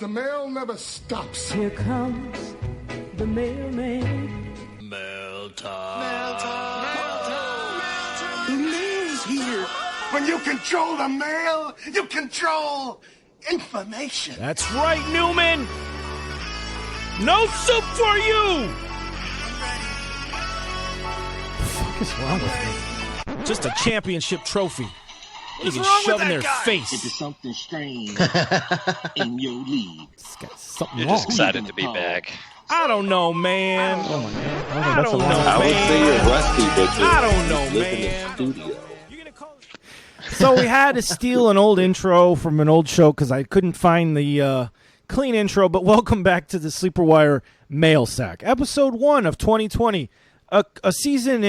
The mail never stops. Here comes the mailman. Mail time. Mail time. Mail time. Mail time. The mail's here. When you control the mail, you control information. That's right, Newman. No soup for you. What is wrong with me? Just a championship trophy. You What's can wrong shove with in their that guy? face. It's something strange in your league. This guy's something You're wrong. just excited to be back. I don't know, man. Oh my God. I don't know, I would say man. you're rusty, but you I don't know, live man. in the studio. So we had to steal an old intro from an old show because I couldn't find the clean intro. But welcome back to the Sleeper Wire Mailsack, episode 1 of 2020. A season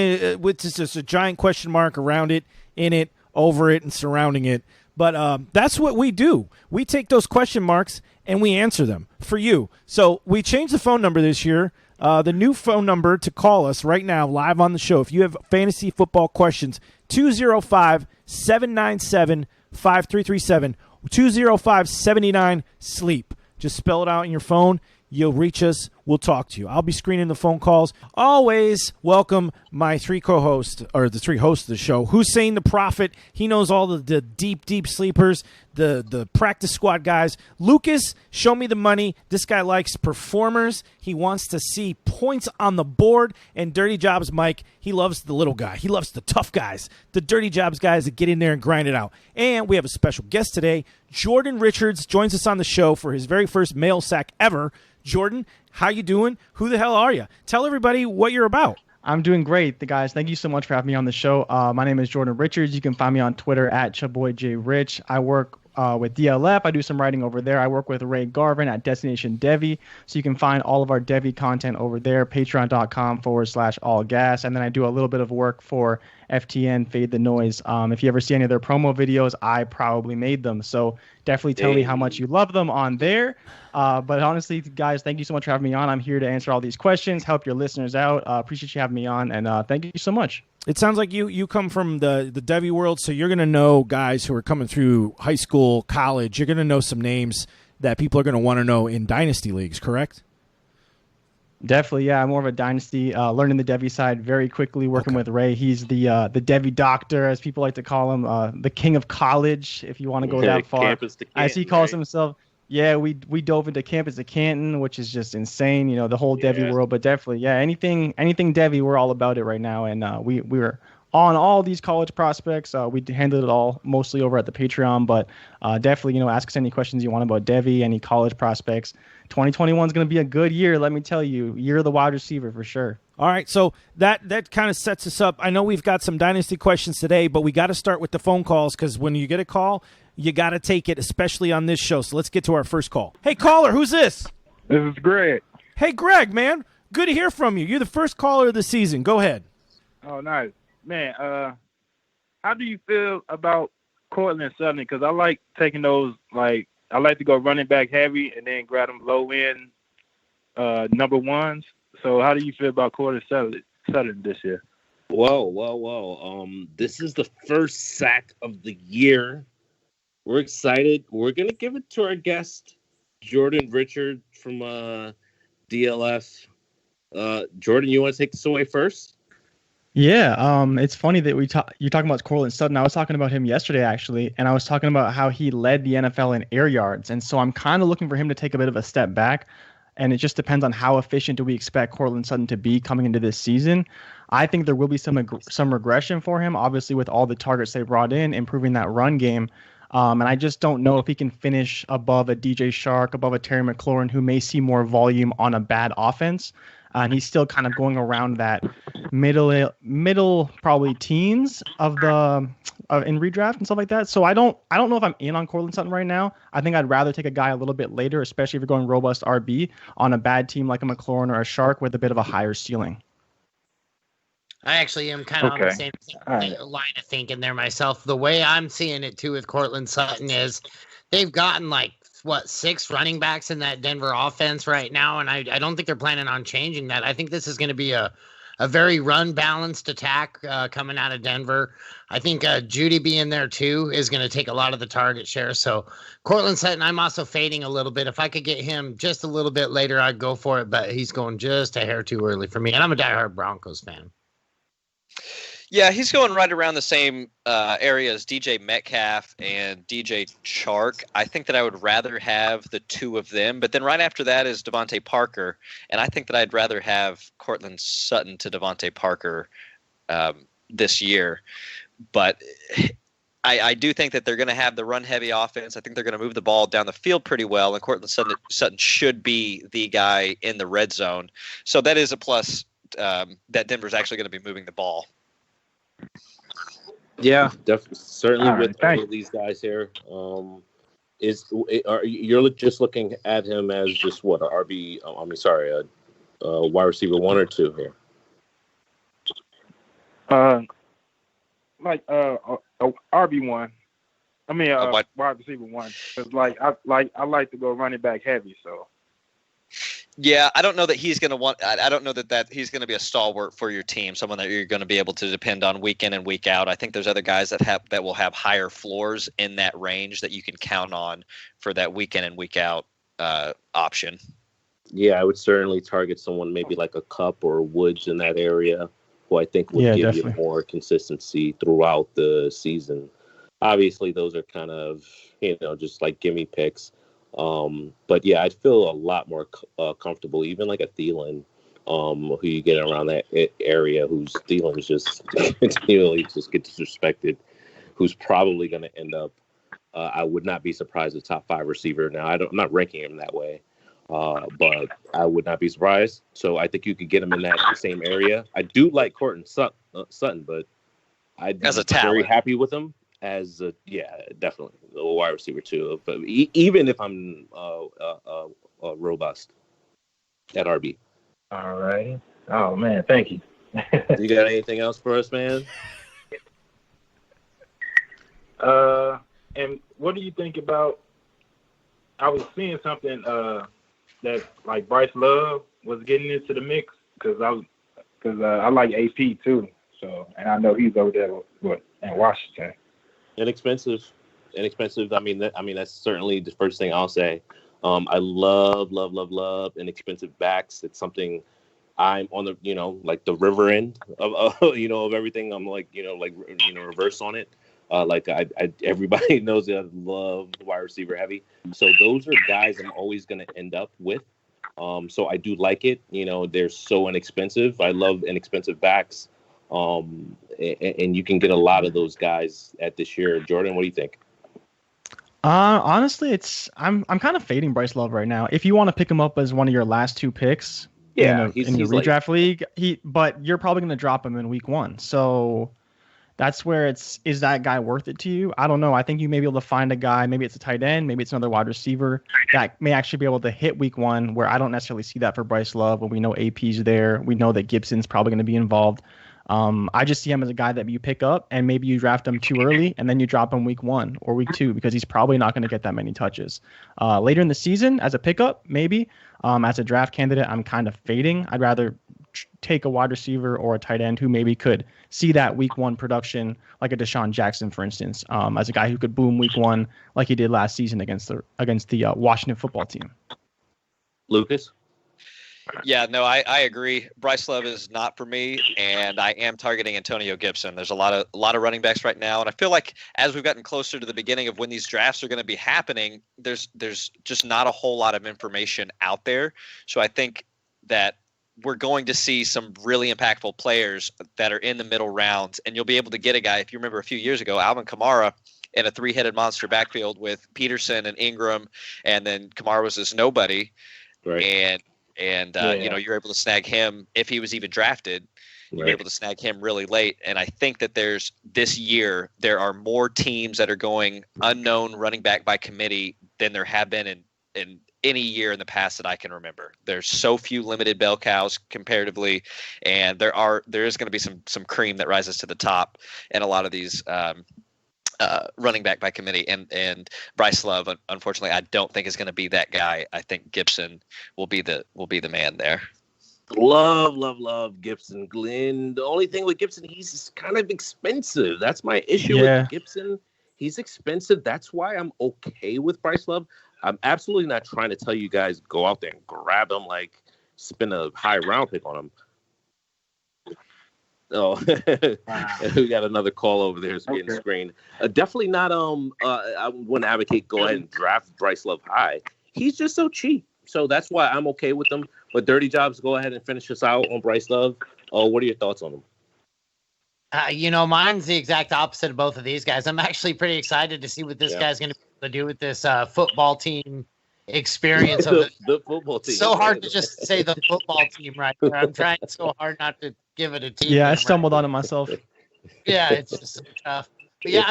with just a giant question mark around it, in it, over it, and surrounding it. But that's what we do. We take those question marks and we answer them for you. So we changed the phone number this year. The new phone number to call us right now live on the show, if you have fantasy football questions, 205-797-5337, 205-79-SLEEP. Just spell it out in your phone. You'll reach us. We'll talk to you. I'll be screening the phone calls. Always welcome my three co-hosts, or the three hosts of the show. Hussein the Prophet. He knows all the deep sleepers, the practice squad guys. Lucas, show me the money. This guy likes performers. He wants to see points on the board. And Dirty Jobs Mike, he loves the little guy. He loves the tough guys, the Dirty Jobs guys that get in there and grind it out. And we have a special guest today. Jordan Richards joins us on the show for his very first mail sack ever. Jordan, how you doing? Who the hell are you? Tell everybody what you're about. I'm doing great, guys. Thank you so much for having me on the show. My name is Jordan Richards. You can find me on Twitter at ChaboyJRich. I work with DLF. I do some writing over there. I work with Ray Garvin at Destination Devy. So you can find all of our Devy content over there, patreon.com/allgas. And then I do a little bit of work for FTN, Fade the Noise. If you ever see any of their promo videos, I probably made them. So definitely tell me how much you love them on there. But honestly, guys, thank you so much for having me on. I'm here to answer all these questions, help your listeners out. Appreciate you having me on, and thank you so much. It sounds like you come from the Devy world, so you're going to know guys who are coming through high school, college. You're going to know some names that people are going to want to know in dynasty leagues, correct? Definitely, yeah. I'm more of a dynasty, learning the Devy side very quickly, working with Ray. He's the Devy doctor, as people like to call him, the king of college, if you want to go that far. Campus to Canton, As he calls right? himself. Yeah, we dove into campus to Canton, which is just insane, the whole Devy world. But definitely, yeah, anything Devy, we're all about it right now. And we were on all these college prospects. We handled it all mostly over at the Patreon. But definitely, ask us any questions you want about Devy, any college prospects. 2021 is going to be a good year, let me tell you. Year of the wide receiver for sure. All right, so that kind of sets us up. I know we've got some dynasty questions today, but we got to start with the phone calls because when you get a call, you got to take it, especially on this show. So let's get to our first call. Hey, caller, who's this? This is Greg. Hey, Greg, man. Good to hear from you. You're the first caller of the season. Go ahead. Oh, nice. Man, how do you feel about Cortland Sutton? Because I like taking those, I like to go running back heavy and then grab them low end number ones. So how do you feel about Cortland Sutton this year? Whoa. This is the first sack of the year. We're excited. We're going to give it to our guest, Jordan Richard from DLF. Jordan, you want to take this away first? Yeah, it's funny that you're talking about Cortland Sutton. I was talking about him yesterday, actually, and I was talking about how he led the NFL in air yards. And so I'm kind of looking for him to take a bit of a step back. And it just depends on how efficient do we expect Cortland Sutton to be coming into this season. I think there will be some regression for him, obviously, with all the targets they brought in, improving that run game. And I just don't know if he can finish above a DJ Shark, above a Terry McLaurin, who may see more volume on a bad offense. And he's still kind of going around that middle probably teens of the in redraft and stuff like that. So I don't know if I'm in on Cortland Sutton right now. I think I'd rather take a guy a little bit later, especially if you're going robust RB on a bad team like a McLaurin or a Shark with a bit of a higher ceiling. I actually am kind of on the same line of thinking there myself. The way I'm seeing it too with Cortland Sutton is they've gotten 6 running backs in that Denver offense right now, and I don't think they're planning on changing that. I think this is going to be a a very run balanced attack coming out of Denver. I think Judy being there too is going to take a lot of the target share. So Cortland Sutton, I'm also fading a little bit. If I could get him just a little bit later, I'd go for it, but he's going just a hair too early for me. And I'm a diehard Broncos fan. Yeah, he's going right around the same area as DJ Metcalf and DJ Chark. I think that I would rather have the two of them, but then right after that is Devontae Parker, and I think that I'd rather have Cortland Sutton to Devontae Parker this year. But I do think that they're going to have the run-heavy offense. I think they're going to move the ball down the field pretty well, and Cortland Sutton should be the guy in the red zone. So that is a plus that Denver's actually going to be moving the ball. Yeah, definitely, certainly All right, with all of these guys here. You're just looking at him as just what, a RB? Wide receiver 1 or 2 here. RB1. I mean, wide receiver 1. Cause I like to go running back heavy. So. Yeah, I don't know that he's going to want. I don't know that he's going to be a stalwart for your team, someone that you're going to be able to depend on week in and week out. I think there's other guys that will have higher floors in that range that you can count on for that week in and week out option. Yeah, I would certainly target someone maybe like a Cup or Woods in that area, who I think would give you more consistency throughout the season. Obviously, those are kind of just like gimme picks. But yeah, I'd feel a lot more comfortable, even like a Thielen, who you get around that area, whose Thielen's just continually just get disrespected, who's probably going to end up. I would not be surprised as top 5 receiver. Now, I'm not ranking him that way, but I would not be surprised. So I think you could get him in that same area. I do like Cortland Sutton, but I'd be very happy with him. Definitely a wide receiver too. But even if I'm robust at RB. All right. Oh man, thank you. You got anything else for us, man? And what do you think about? I was seeing something that like Bryce Love was getting into the mix because I like AP too. So and I know he's over there in Washington. Inexpensive. I mean, that's certainly the first thing I'll say. I love inexpensive backs. It's something I'm on the, like the river end of everything. I'm reverse on it. Everybody knows that I love wide receiver heavy. So those are guys I'm always going to end up with. So I do like it. They're so inexpensive. I love inexpensive backs. And you can get a lot of those guys at this year. Jordan, what do you think? Honestly, I'm kind of fading Bryce Love right now. If you want to pick him up as one of your last 2 picks in your redraft league, but you're probably going to drop him in week 1. So that's where is that guy worth it to you? I don't know. I think you may be able to find a guy, maybe it's a tight end, maybe it's another wide receiver that may actually be able to hit week 1, where I don't necessarily see that for Bryce Love, when we know AP's there. We know that Gibson's probably going to be involved. I just see him as a guy that you pick up and maybe you draft him too early and then you drop him week 1 or week 2 because he's probably not going to get that many touches. Later in the season as a pickup, maybe. As a draft candidate, I'm kind of fading. I'd rather take a wide receiver or a tight end who maybe could see that week 1 production, like a Deshaun Jackson, for instance, as a guy who could boom week 1 like he did last season against the Washington football team. Lucas? Yeah, no, I agree. Bryce Love is not for me, and I am targeting Antonio Gibson. There's a lot of running backs right now, and I feel like as we've gotten closer to the beginning of when these drafts are going to be happening, there's just not a whole lot of information out there. So I think that we're going to see some really impactful players that are in the middle rounds, and you'll be able to get a guy. If you remember a few years ago, Alvin Kamara in a 3-headed monster backfield with Peterson and Ingram, and then Kamara was this nobody, right? And you're able to snag him if he was even drafted. You're able to snag him really late. And I think that this year there are more teams that are going unknown running back by committee than there have been in any year in the past that I can remember. There's so few limited bell cows comparatively, and there is going to be some cream that rises to the top in a lot of these running back by committee, and Bryce Love, unfortunately, I don't think is going to be that guy. I think Gibson will be the man there. Love Gibson. Glenn. The only thing with Gibson, he's kind of expensive. That's my issue with Gibson. He's expensive. That's why I'm okay with Bryce Love. I'm absolutely not trying to tell you guys go out there and grab him, like spend a high round pick on him. Oh, we got another call over there. It's getting screened. Definitely not. I wouldn't advocate go ahead and draft Bryce Love high. He's just so cheap. So that's why I'm okay with them. But Dirty Jobs, go ahead and finish us out on Bryce Love. What are your thoughts on him? Mine's the exact opposite of both of these guys. I'm actually pretty excited to see what this guy's going to be able to do with this football team experience. the football team. So hard to just say the football team right there. I'm trying so hard not to give it a team. Yeah, I stumbled on it myself. Yeah, it's just so tough. But yeah,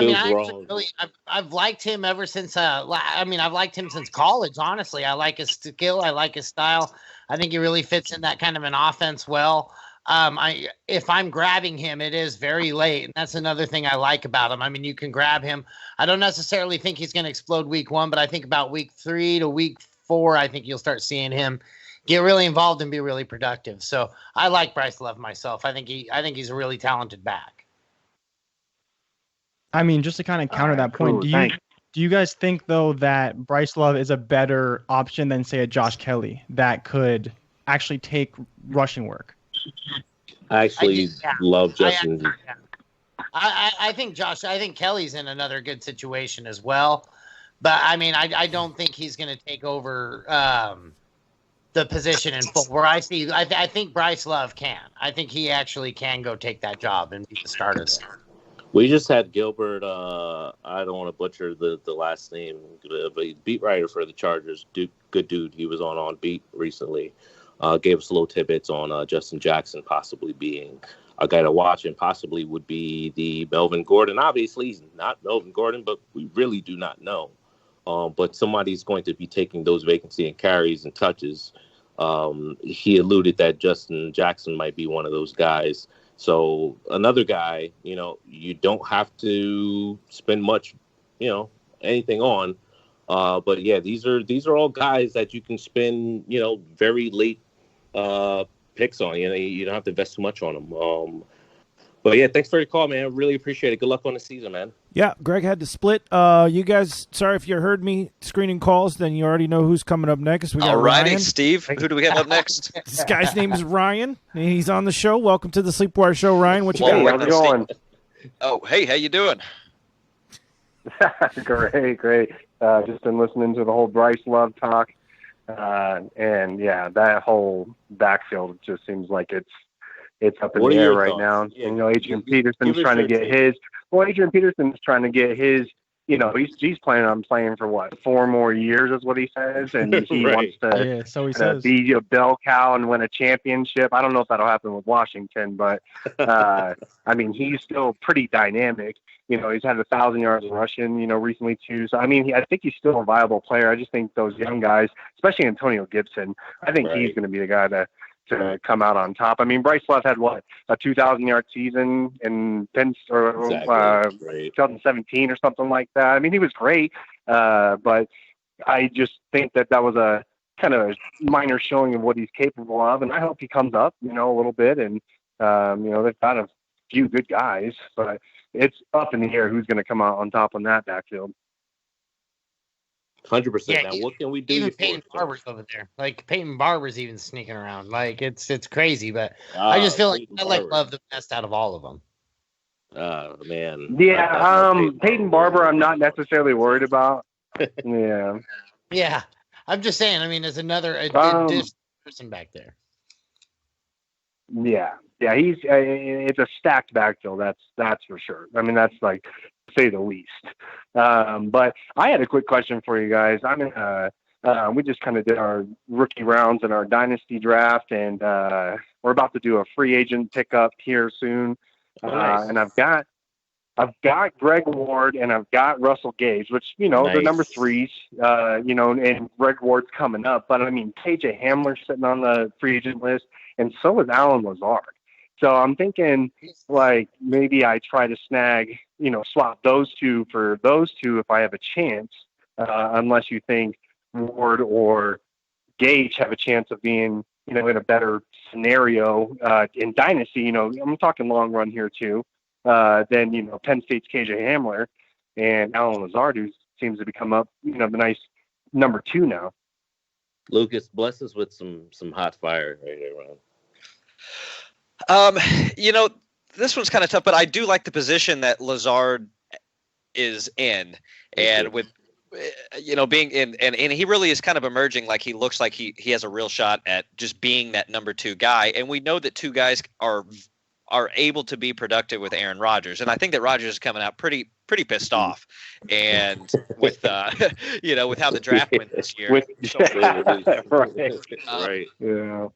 I've liked him ever since. I've liked him since college. Honestly, I like his skill. I like his style. I think he really fits in that kind of an offense well. If I'm grabbing him, it is very late, and that's another thing I like about him. I mean, you can grab him. I don't necessarily think he's going to explode week 1, but I think about week 3 to week 4, I think you'll start seeing him get really involved and be really productive. So I like Bryce Love myself. I think he's a really talented back. I mean, just to kind of counter that point, do you guys think, though, that Bryce Love is a better option than, say, a Josh Kelly that could actually take rushing work? I actually love Justin. I think Kelly's in another good situation as well. But, I mean, I don't think he's going to take over the position in full. Where I think Bryce Love can. I think he actually can go take that job and be the starter there. We just had Gilbert. I don't want to butcher the last name, but he's beat writer for the Chargers. Good dude. He was on Beat recently. Gave us little tidbits on Justin Jackson possibly being a guy to watch, and possibly would be the Melvin Gordon. Obviously, he's not Melvin Gordon, but we really do not know. But somebody's going to be taking those vacancy and carries and touches. He alluded that Justin Jackson might be one of those guys. So another guy, you don't have to spend much, anything on. But yeah, these are all guys that you can spend, very late picks on. You don't have to invest too much on them. But yeah, thanks for your call, man. Really appreciate it. Good luck on the season, man. Yeah, Greg had to split. You guys, sorry if you heard me screening calls, then you already know who's coming up next. We got Ryan. Steve. Who do we have up next? This guy's name is Ryan, and he's on the show. Welcome to the Sleepwire Show, Ryan. What you got? Hey, how's it going? Oh, hey, how you doing? Great. Just been listening to the whole Bryce Love talk. And yeah, that whole backfield just seems like it's up in the air right now. Yeah. Adrian Peterson's trying to get his. Well, Adrian Peterson's trying to get his. He's planning on playing for 4 more years, is what he says, and he wants to be a bell cow and win a championship. I don't know if that'll happen with Washington, but I mean, he's still pretty dynamic. He's had 1,000 yards rushing, recently too. So I mean, I think he's still a viable player. I just think those young guys, especially Antonio Gibson, I think he's going to be the guy to come out on top. I mean, Bryce Love had a 2,000-yard season in 2017 or something like that. I mean, he was great, but I just think that was a kind of a minor showing of what he's capable of, and I hope he comes up, a little bit. And they've got a few good guys, but it's up in the air who's going to come out on top on that backfield. 100%. Now, what can we do? Even Peyton Barber's over there. Like, Peyton Barber's even sneaking around. Like, it's crazy, but I just feel like I Love the best out of all of them. Oh, man. Yeah, Peyton Barber I'm not necessarily worried about. Yeah. Yeah. I'm just saying, I mean, there's another person back there. Yeah. Yeah, it's a stacked backfield, that's for sure. I mean, that's like, to say the least. But I had a quick question for you guys. We just kind of did our rookie rounds and our dynasty draft, and we're about to do a free agent pickup here soon. Nice. And I've got Greg Ward and I've got Russell Gage, which they're number 3s. And Greg Ward's coming up, but I mean, KJ Hamler's sitting on the free agent list, and so is Alan Lazard. So I'm thinking, like, maybe I try to snag, swap those two for those two if I have a chance, unless you think Ward or Gage have a chance of being, in a better scenario in Dynasty. I'm talking long run here too. Than Penn State's KJ Hamler and Alan Lazard, who seems to become up the nice number 2 now. Lucas, bless us with some hot fire right here, Ron. This one's kind of tough, but I do like the position that Lazard is in, and with being in, and he really is kind of emerging. Like, he looks like he has a real shot at just being that number 2 guy, and we know that 2 guys are able to be productive with Aaron Rodgers, and I think that Rodgers is coming out pretty pissed off, and with with how the draft went this year. Right. Yeah.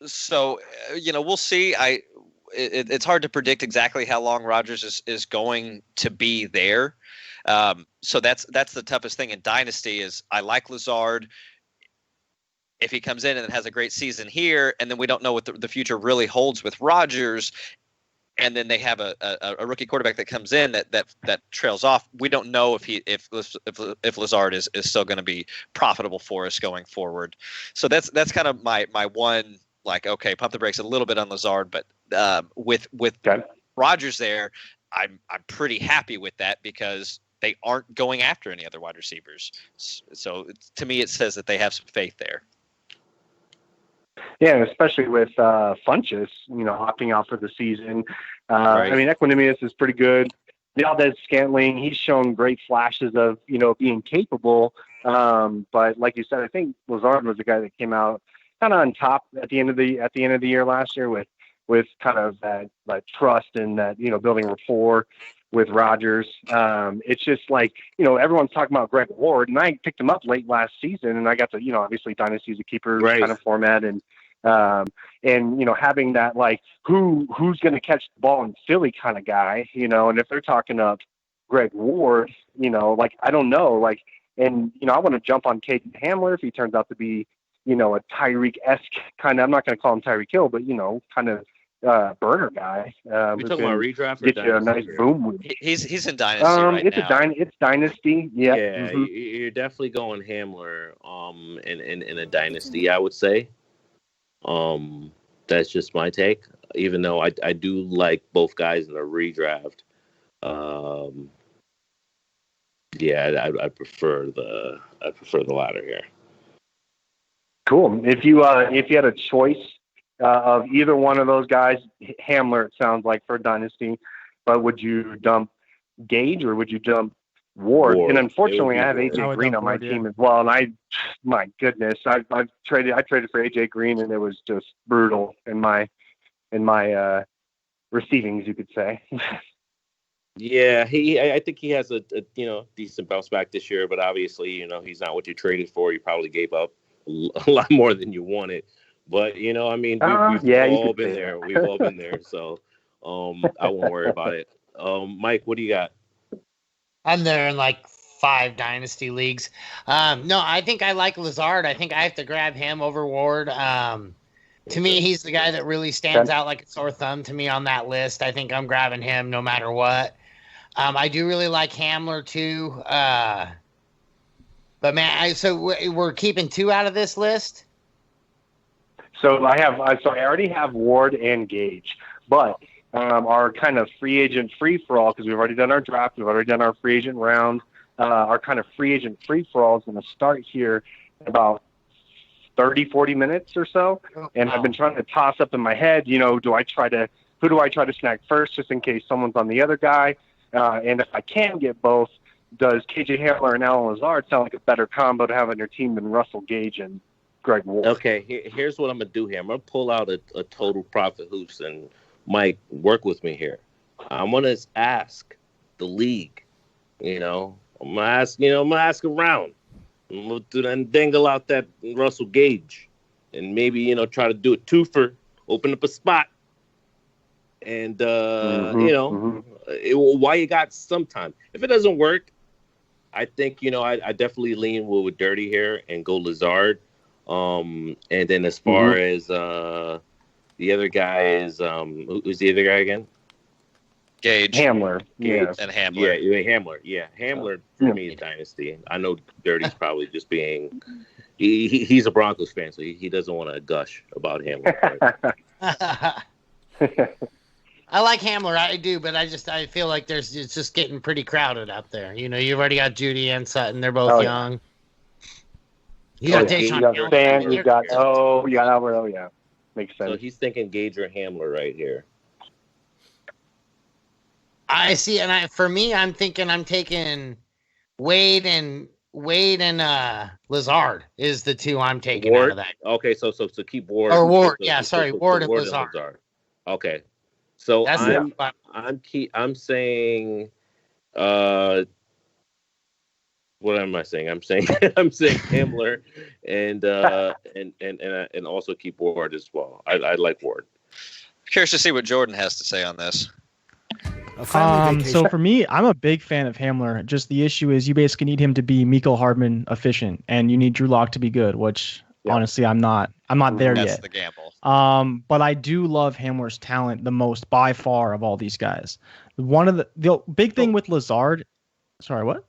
So we'll see. It's hard to predict exactly how long Rodgers is going to be there. So that's the toughest thing in Dynasty. Is I like Lazard. If he comes in and has a great season here, and then we don't know what the future really holds with Rodgers, and then they have a rookie quarterback that comes in that trails off, we don't know if Lazard is still going to be profitable for us going forward. So that's kind of my one, like, okay, pump the brakes a little bit on Lazard, but with Rodgers there, I'm pretty happy with that because they aren't going after any other wide receivers. So to me, it says that they have some faith there. Yeah, especially with Funchess, opting out for the season. Right. I mean, Equanimous is pretty good. Valdez-Scantling, he's shown great flashes of, being capable. But like you said, I think Lazard was the guy that came out kind of on top at the end of the year last year with kind of that trust and that, building rapport with Rodgers. It's just like, everyone's talking about Greg Ward, and I picked him up late last season, and I got to, obviously Dynasty's a keeper kind of format, and having that, like, who's going to catch the ball in Philly kind of guy, and if they're talking up Greg Ward, I don't know, like, and, I want to jump on Caden Hamler if he turns out to be, a Tyreek-esque kind of, I'm not going to call him Tyreek Hill, but, kind of, burner guy. You're talking about redraft or get you a nice boom. He's in Dynasty right now. It's Dynasty. Yeah. Yeah, you're definitely going Hamler in a Dynasty, I would say. That's just my take. Even though I do like both guys in a redraft. I prefer the latter here. Cool. If you had a choice of either one of those guys, Hamler, it sounds like, for Dynasty, but would you dump Gage or would you dump Ward? And unfortunately, I have AJ Green on my team as well, and my goodness, I traded for AJ Green, and it was just brutal in my receivings, you could say. Yeah, I think he has a decent bounce back this year, but obviously, he's not what you traded for. You probably gave up a lot more than you wanted. But, we've all been there. We've all been there. So I won't worry about it. Mike, what do you got? I'm there in like 5 Dynasty leagues. No, I think I like Lazard. I think I have to grab him over Ward. To me, he's the guy that really stands out like a sore thumb to me on that list. I think I'm grabbing him no matter what. I do really like Hamler too. But man, so we're keeping 2 out of this list. So I already have Ward and Gage, but our kind of free agent free-for-all, because we've already done our draft, we've already done our free agent round, our kind of free agent free-for-all is going to start here in about 30, 40 minutes or so. And I've been trying to toss up in my head, who do I try to snag first, just in case someone's on the other guy? And if I can get both, does KJ Hamler and Alan Lazard sound like a better combo to have on your team than Russell Gage and Greg Ward? Okay, here's what I'm going to do here. I'm going to pull out a total profit hoops, and Mike, work with me here. I'm going to ask the league, I'm going to ask around. I'm going to dangle out that Russell Gage and maybe, try to do a twofer, open up a spot. And, why you got some time. If it doesn't work, I think, I definitely lean with Dirty here and go Lazard. And then as far as the other guy is, who's the other guy again? Gage. Hamler. Yeah. And Hamler. Yeah, Hamler. Yeah, Hamler for me is Dynasty. I know Dirty's probably just being, He's a Broncos fan, so he doesn't want to gush about Hamler. I like Hamler, I do, but I feel like it's just getting pretty crowded out there. You know, you've already got Judy and Sutton; they're both young. You got Deshaun. You got Stan. You got Albert. Oh yeah, makes sense. So he's thinking Gage or Hamler right here. I see, and for me, I'm thinking I'm taking Wade and Lazard is the two I'm taking out of that. Okay, so keep Ward. Or Ward, Ward and Lazard. Okay, so that's I'm saying, what am I saying? I'm saying Hamler and also keep Ward as well. I like Ward. Curious to see what Jordan has to say on this. So for me, I'm a big fan of Hamler. Just the issue is you basically need him to be Mecole Hardman efficient, and you need Drew Lock to be good, which honestly I'm not there yet. That's the gamble. But I do love Hamler's talent the most by far of all these guys. One of the big thing with Lazard. Sorry, what?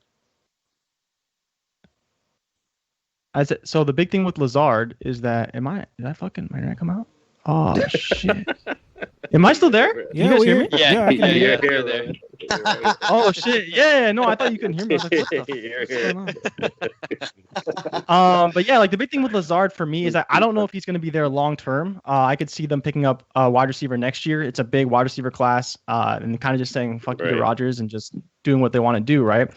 So the big thing with Lazard is that did I come out? Oh shit. Am I still there? Yeah, you guys hear me? Yeah, I can hear you. You're there. Oh shit! Yeah, no, I thought you couldn't hear me. I was like, what's going on? But yeah, like the big thing with Lazard for me is that I don't know if he's going to be there long term. I could see them picking up a wide receiver next year. It's a big wide receiver class, and kind of just saying fuck you to Rodgers and just doing what they want to do, right?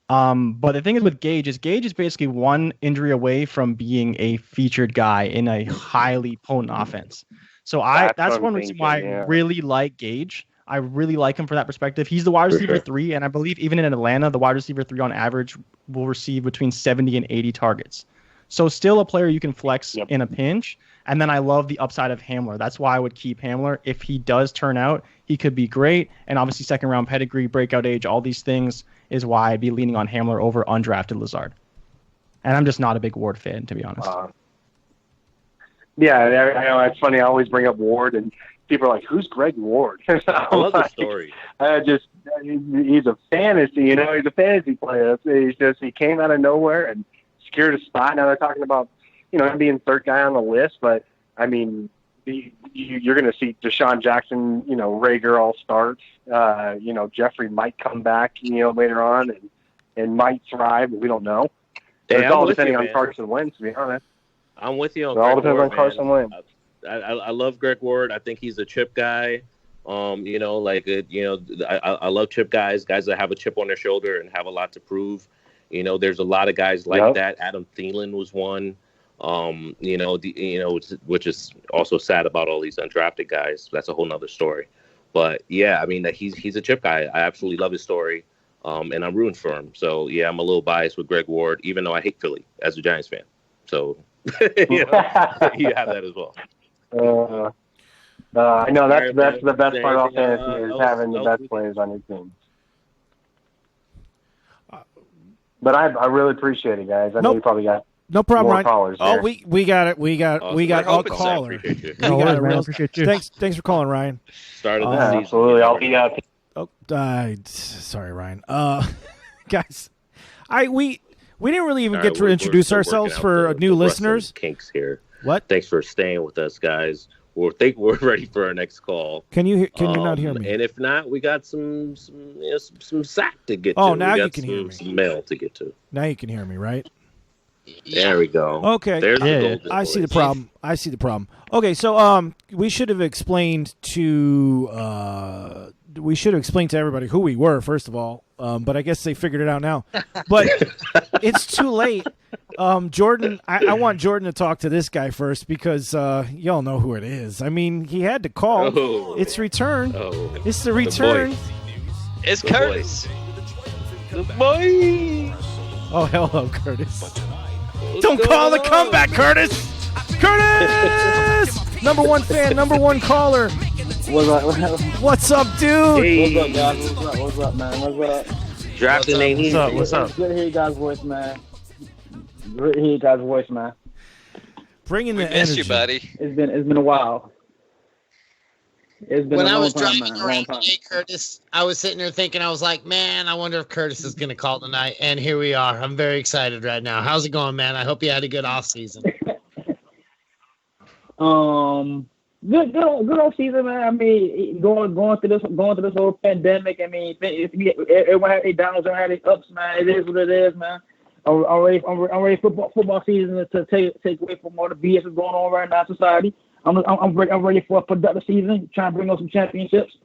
But the thing is with Gage is basically one injury away from being a featured guy in a highly potent offense. So that's one reason why I really like Gage. I really like him for that perspective. He's the wide receiver 3, and I believe even in Atlanta, the wide receiver 3 on average will receive between 70 and 80 targets. So still a player you can flex in a pinch. And then I love the upside of Hamler. That's why I would keep Hamler. If he does turn out, he could be great. And obviously second round pedigree, breakout age, all these things is why I'd be leaning on Hamler over undrafted Lazard. And I'm just not a big Ward fan, to be honest. Yeah, I know it's funny. I always bring up Ward, and people are like, "Who's Greg Ward?" I love the story. He's a fantasy, he's a fantasy player. He came out of nowhere and secured a spot. Now they're talking about, him being third guy on the list, but I mean, you're going to see Deshaun Jackson, Rager all starts. Jeffrey might come back, later on and might thrive, but we don't know. It's all depending on Carson Wentz, to be honest. I'm with you on It all depends on Carson Wentz. I love Greg Ward. I think he's a chip guy. I love chip guys that have a chip on their shoulder and have a lot to prove. There's a lot of guys like that. Adam Thielen was one. Which is also sad about all these undrafted guys. That's a whole nother story. But yeah, I mean, he's a chip guy. I absolutely love his story, and I'm rooting for him. So yeah, I'm a little biased with Greg Ward, even though I hate Philly as a Giants fan. So you have that as well. I know that's the best part of fantasy is having the best players on your team. But I really appreciate it, guys. I know you probably got no problem, more Ryan. callers here. We got it. We got a caller. Appreciate you. Thanks for calling, Ryan. Started the season. Absolutely. I'll be up. Sorry, Ryan. Guys, we didn't really even get to introduce ourselves for new listeners. Kinks here. What? Thanks for staying with us, guys. We're ready for our next call. Can you not hear me? And if not, we got some sack to get to. Oh, now you can hear me. Some mail to get to. Now you can hear me, right? There we go. Okay. There's the golden I see the voice. problem. Okay, so we should have explained to everybody who we were first of all. But I guess they figured it out now. But it's too late. Jordan, I want Jordan to talk to this guy first because y'all know who it is. I mean, he had to call. Oh. It's return. Oh. It's the return. The It's Curtis. The boy. Oh, hello, Curtis. Don't call the comeback, Curtis. Curtis! Number one fan, number one caller. What's up, dude? Hey. What's up, guys? What's up, man? What's up? Drafting ain't easy. What's up? Good to hear you guys' voice, man. Good to hear you guys' voice, man. Bringing We the missed energy. you, buddy. It's been a while. It's been When a I long was time, driving man. A long around time. today, Curtis, I was sitting there thinking, I was like, man, I wonder if Curtis is going to call tonight. And here we are. I'm very excited right now. How's it going, man? I hope you had a good off season. Good old season, man. I mean, going through this whole pandemic. I mean, everyone had their downs, everyone had their ups, man. It is what it is, man. I'm ready football season to take away from all the BS that's going on right now in society. I'm ready for a productive season, trying to bring on some championships.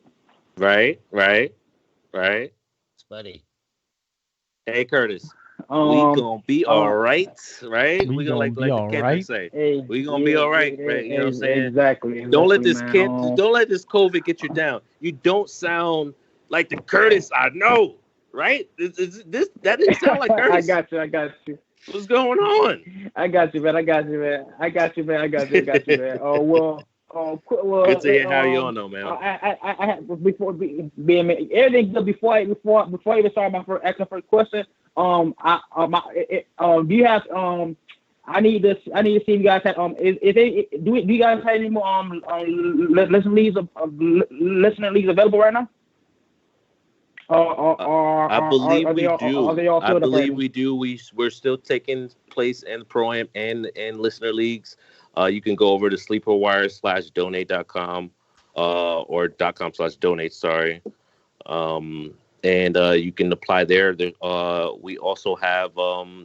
Right. It's buddy. Hey, Curtis. We gonna be all right, right? We gonna gonna be all right. say. Hey, We gonna be all right, right? You know what I'm saying? Exactly. Don't let this man. don't let this COVID get you down. You don't sound like the Curtis I know, right? That didn't sound like Curtis. I got you. What's going on? I got you, man. Oh well. Good to hear how you on, though, man. I had before being everything good before I even started my first question. Do you have I need to see if you guys have do you guys have any more listening leagues available right now? I believe we do. Are they all filled up right now? we do. We're still taking place in Pro-Am and listener leagues. You can go over to sleeperwire.donate.com or .com/donate. Sorry. And you can apply there. We also have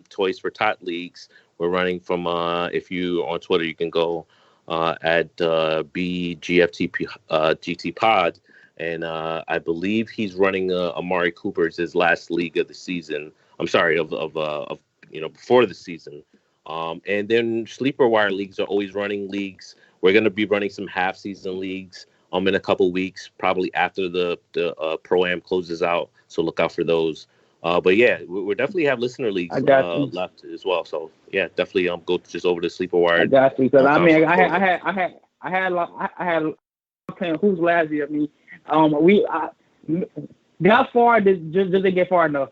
Toys for Tot leagues. We're running from, if you on Twitter, you can go at BGFT GT Pod. And I believe he's running Amari Cooper's his last league of the season. I'm sorry, of before the season. And then Sleeper Wire leagues are always running leagues. We're going to be running some half-season leagues in a couple weeks, probably after the Pro-Am closes out. So look out for those. But yeah, we definitely have listener leagues left as well. So yeah, definitely go just over to Sleeper Wire. I got you. Because I mean, I had playing hoops last year. I mean, we got far. Just didn't get far enough.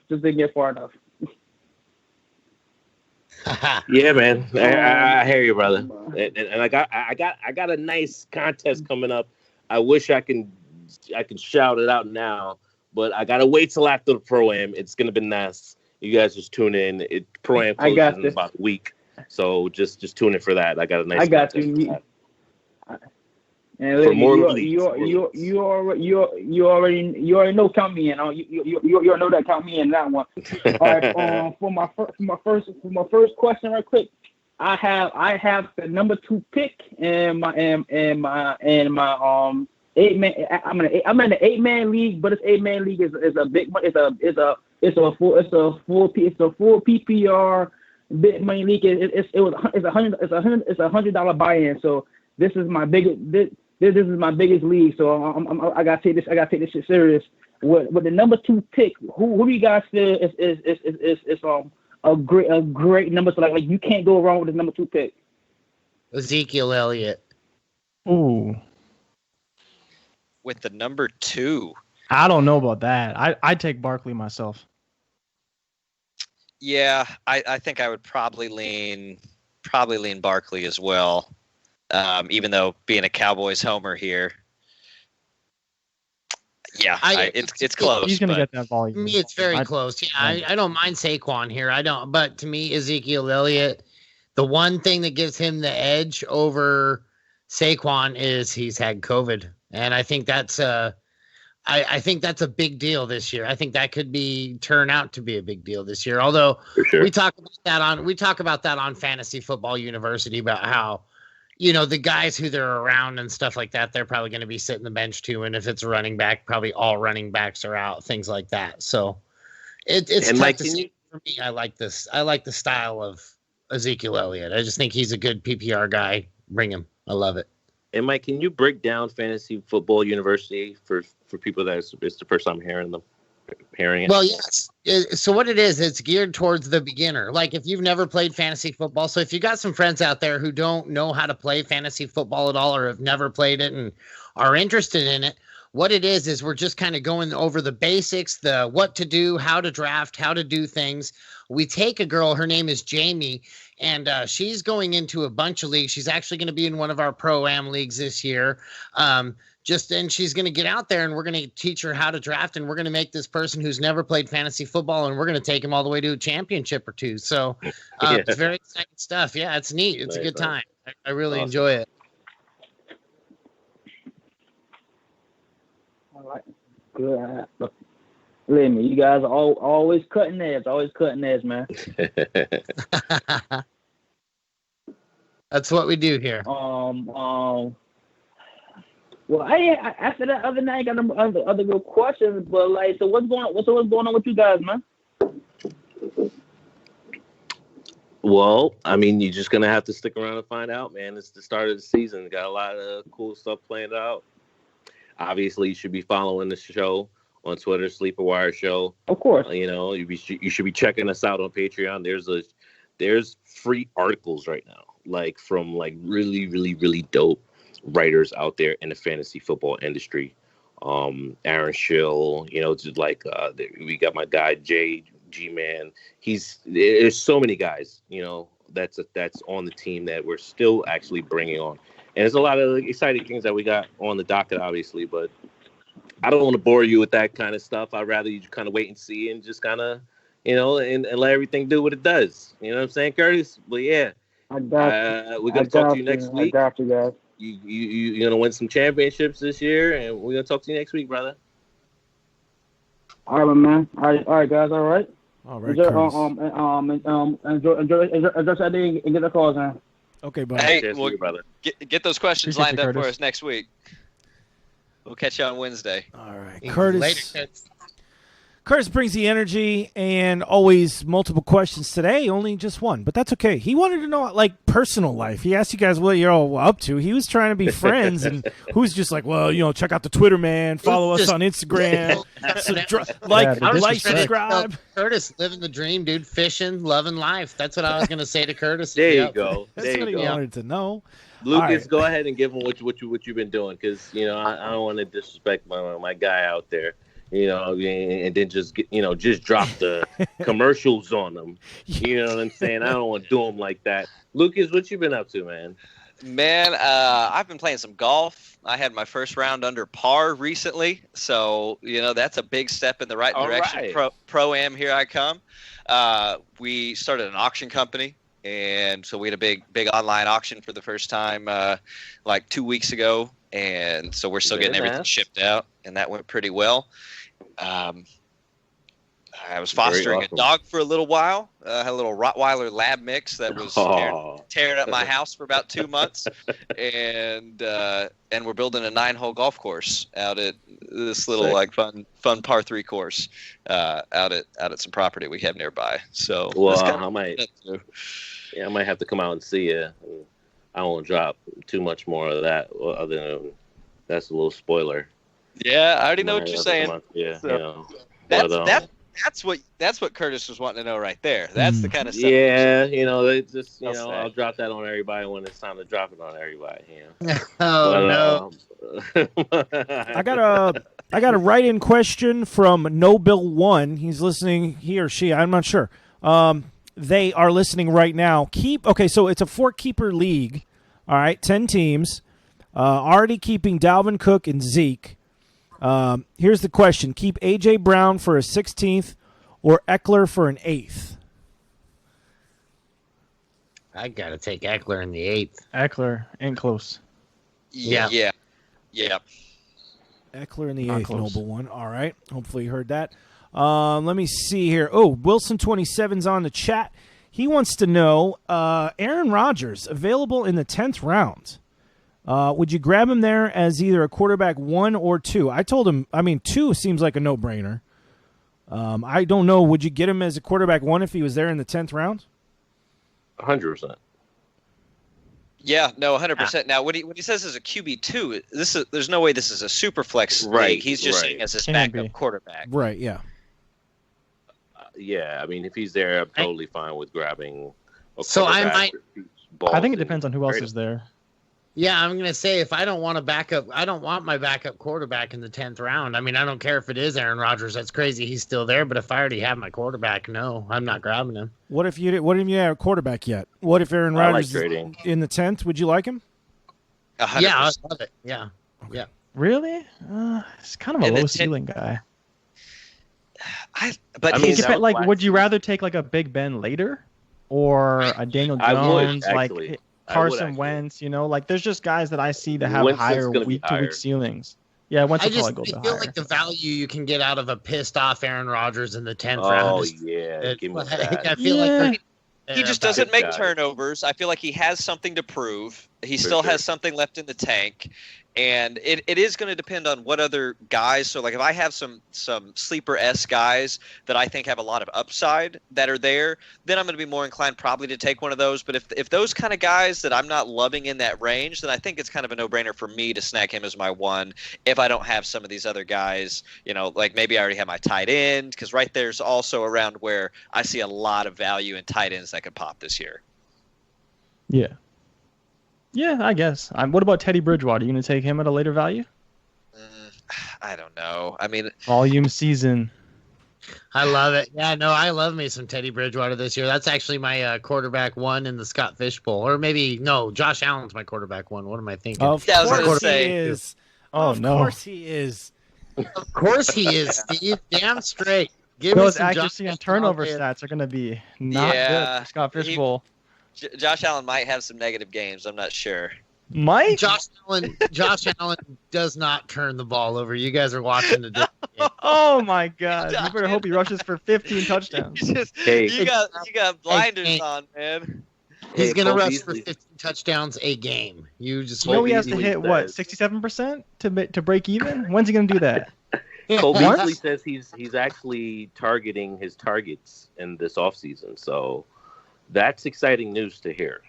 Yeah, man. I hear you, brother. And I got a nice contest coming up. I wish I can shout it out now, but I gotta wait till after the Pro-Am. It's gonna be nice. You guys just tune in. Pro-Am closes in about a week, so just tune in for that. I got a nice. I got contest you. And for more you already know, count me in. You already know that, count me in that one. All right. For my first question, right quick, I have the number 2 pick in my 8-man. I'm in an 8-man league, but this 8-man league is a big one. It's a full PPR big money league. It's $100 buy-in. So this is my biggest. This is my biggest league, so I gotta take this shit serious. With the number 2 pick, who do you guys feel is a great number? So like you can't go wrong with the number 2 pick. Ezekiel Elliott. Ooh. With the number 2. I don't know about that. I'd take Barkley myself. Yeah, I think I would probably lean Barkley as well. Even though being a Cowboys homer here, yeah, it's close. He's gonna get that volume. To me, it's very close. Yeah, I don't mind Saquon here. But to me, Ezekiel Elliott, the one thing that gives him the edge over Saquon is he's had COVID, and I think that's I think that's a big deal this year. I think that could turn out to be a big deal this year. Although we talk about that on Fantasy Football University about how, the guys who they're around and stuff like that, they're probably going to be sitting the bench too. And if it's a running back, probably all running backs are out, things like that. So it's tough to see. For me, I like this. I like the style of Ezekiel Elliott. I just think he's a good PPR guy. Bring him. I love it. And Mike, can you break down Fantasy Football University for people that it's the first time hearing it? Well, yes. So what it is, it's geared towards the beginner. Like if you've never played fantasy football, so if you got some friends out there who don't know how to play fantasy football at all or have never played it and are interested in it, what it is we're just kind of going over the basics, the what to do, how to draft, how to do things. We take a girl, her name is Jamie, and she's going into a bunch of leagues. She's actually going to be in one of our Pro-Am leagues this year. And she's going to get out there, and we're going to teach her how to draft, and we're going to make this person who's never played fantasy football, and we're going to take him all the way to a championship or two. So it's very exciting stuff. Yeah, it's neat. It's a good time. I really enjoy it. All right. Good. Believe me, you guys are always cutting edge. Always cutting edge, man. That's what we do here. Well, after that other night, I got other good questions. But like, so what's going on with you guys, man? Well, I mean, you're just gonna have to stick around and find out, man. It's the start of the season. Got a lot of cool stuff planned out. Obviously, you should be following the show on Twitter, Sleeper Wire Show. Of course. You know, you should be checking us out on Patreon. There's free articles right now, like from like really, really, really dope writers out there in the fantasy football industry. Aaron Schill, you know, just like we got my guy G Man. There's so many guys, you know, that's on the team that we're still actually bringing on, and there's a lot of exciting things that we got on the docket, obviously. But I don't want to bore you with that kind of stuff. I'd rather you kind of wait and see and just kind of, you know, and let everything do what it does. You know what I'm saying, Curtis? But yeah, we're gonna talk to you next week. I got you guys. You're gonna win some championships this year, and we're gonna talk to you next week, brother. All right, man. All right, guys. All right. All right. Enjoy Saturday and get the calls, man. Okay, buddy. Hey, we'll get those questions lined up for us next week. We'll catch you on Wednesday. All right, Curtis. Later, Curtis brings the energy and always multiple questions. Today, only just one, but that's okay. He wanted to know, like, personal life. He asked you guys what you're all up to. He was trying to be friends, and who's just like, well, you know, check out the Twitter, man. Follow us on Instagram. Subscribe. Curtis, living the dream, dude. Fishing, loving life. That's what I was going to say to Curtis. There you go. That's what he wanted to know. Lucas, go ahead and give him what you've been doing, because, you know, I don't want to disrespect my guy out there. You know, and then just drop the commercials on them. You know what I'm saying? I don't want to do them like that. Lucas, what you been up to, man? Man, I've been playing some golf. I had my first round under par recently, so you know that's a big step in the right direction. Right. Pro-Am, here I come. We started an auction company, and so we had a big online auction for the first time like 2 weeks ago, and so we're still getting everything shipped out, and that went pretty well. I was fostering a dog for a little while. Had a little Rottweiler Lab mix that was tearing up my house for about 2 months, and we're building a 9-hole golf course out at this little like fun par 3 course out at some property we have nearby. So I might have to come out and see you. I won't drop too much more of that, other than that's a little spoiler. Yeah, I already know what you're saying. Yeah, so, you know. That's what Curtis was wanting to know right there. That's the kind of stuff. Yeah, you know, it's just I'll drop that on everybody when it's time to drop it on everybody. You know? I got a write-in question from No Bill 1. He's listening, he or she, I'm not sure. They are listening right now. So it's a 4-keeper league. All right, 10 teams. Already keeping Dalvin Cook and Zeke. Here's the question. Keep A.J. Brown for a 16th or Eckler for an 8th? I got to take Eckler in the 8th. Eckler ain't close. Yeah. Eckler in the 8th, Noble 1. All right. Hopefully you heard that. Let me see here. Oh, Wilson27's on the chat. He wants to know, Aaron Rodgers, available in the 10th round. Would you grab him there as either a quarterback 1 or 2? I told him, 2 seems like a no-brainer. I don't know. Would you get him as a quarterback 1 if he was there in the 10th round? 100%. Yeah, no, 100%. Now, when he says as a QB2, there's no way this is a super flex league. He's just saying as his backup quarterback. Right, yeah. Yeah, I mean, if he's there, I'm totally fine with grabbing a I think it depends on who else is there. Yeah, I'm gonna say if I don't want my backup quarterback in the 10th round. I mean, I don't care if it is Aaron Rodgers. That's crazy. He's still there. But if I already have my quarterback, no, I'm not grabbing him. What if you didn't have a quarterback yet? What if Aaron Rodgers is in the 10th? Would you like him? 100%. Yeah, I love it. Yeah. Really? It's kind of a low ceiling guy. Would you rather take like a Big Ben later, or a Daniel Jones, Carson Wentz? Like there's just guys that I see that have higher week-to-week ceilings. Yeah, Wentz will probably go higher. I feel like the value you can get out of a pissed off Aaron Rodgers in the 10th round. Oh yeah, give me that. I feel like he just doesn't make turnovers. I feel like he has something to prove. He still has something left in the tank. And it is going to depend on what other guys. So, like, if I have some sleeper-esque guys that I think have a lot of upside that are there, then I'm going to be more inclined probably to take one of those. But if those kind of guys that I'm not loving in that range, then I think it's kind of a no-brainer for me to snag him as my one if I don't have some of these other guys. Like maybe I already have my tight end, because right there's also around where I see a lot of value in tight ends that could pop this year. Yeah. Yeah, I guess. What about Teddy Bridgewater? You going to take him at a later value? I don't know. I mean, volume season. I love it. Yeah, no, I love me some Teddy Bridgewater this year. That's actually my quarterback one in the Scott Fish Bowl. Or maybe, no, Josh Allen's my quarterback one. What am I thinking? Of course he is. Oh, no. Of course he is. Of course he is, Steve. Damn straight. Give Those accuracy and turnover stats are going to be not good for Scott Fish Bowl. Josh Allen might have some negative games. I'm not sure. Mike? Josh Allen does not turn the ball over. You guys are watching the game. Oh my God! You better hope he rushes for 15 touchdowns. You got blinders on, man. He's gonna rush for 15 touchdowns a game. You just he has to hit what 67% to break even. When's he gonna do that? Cole Beasley says he's actually targeting his targets in this offseason. So. That's exciting news to hear.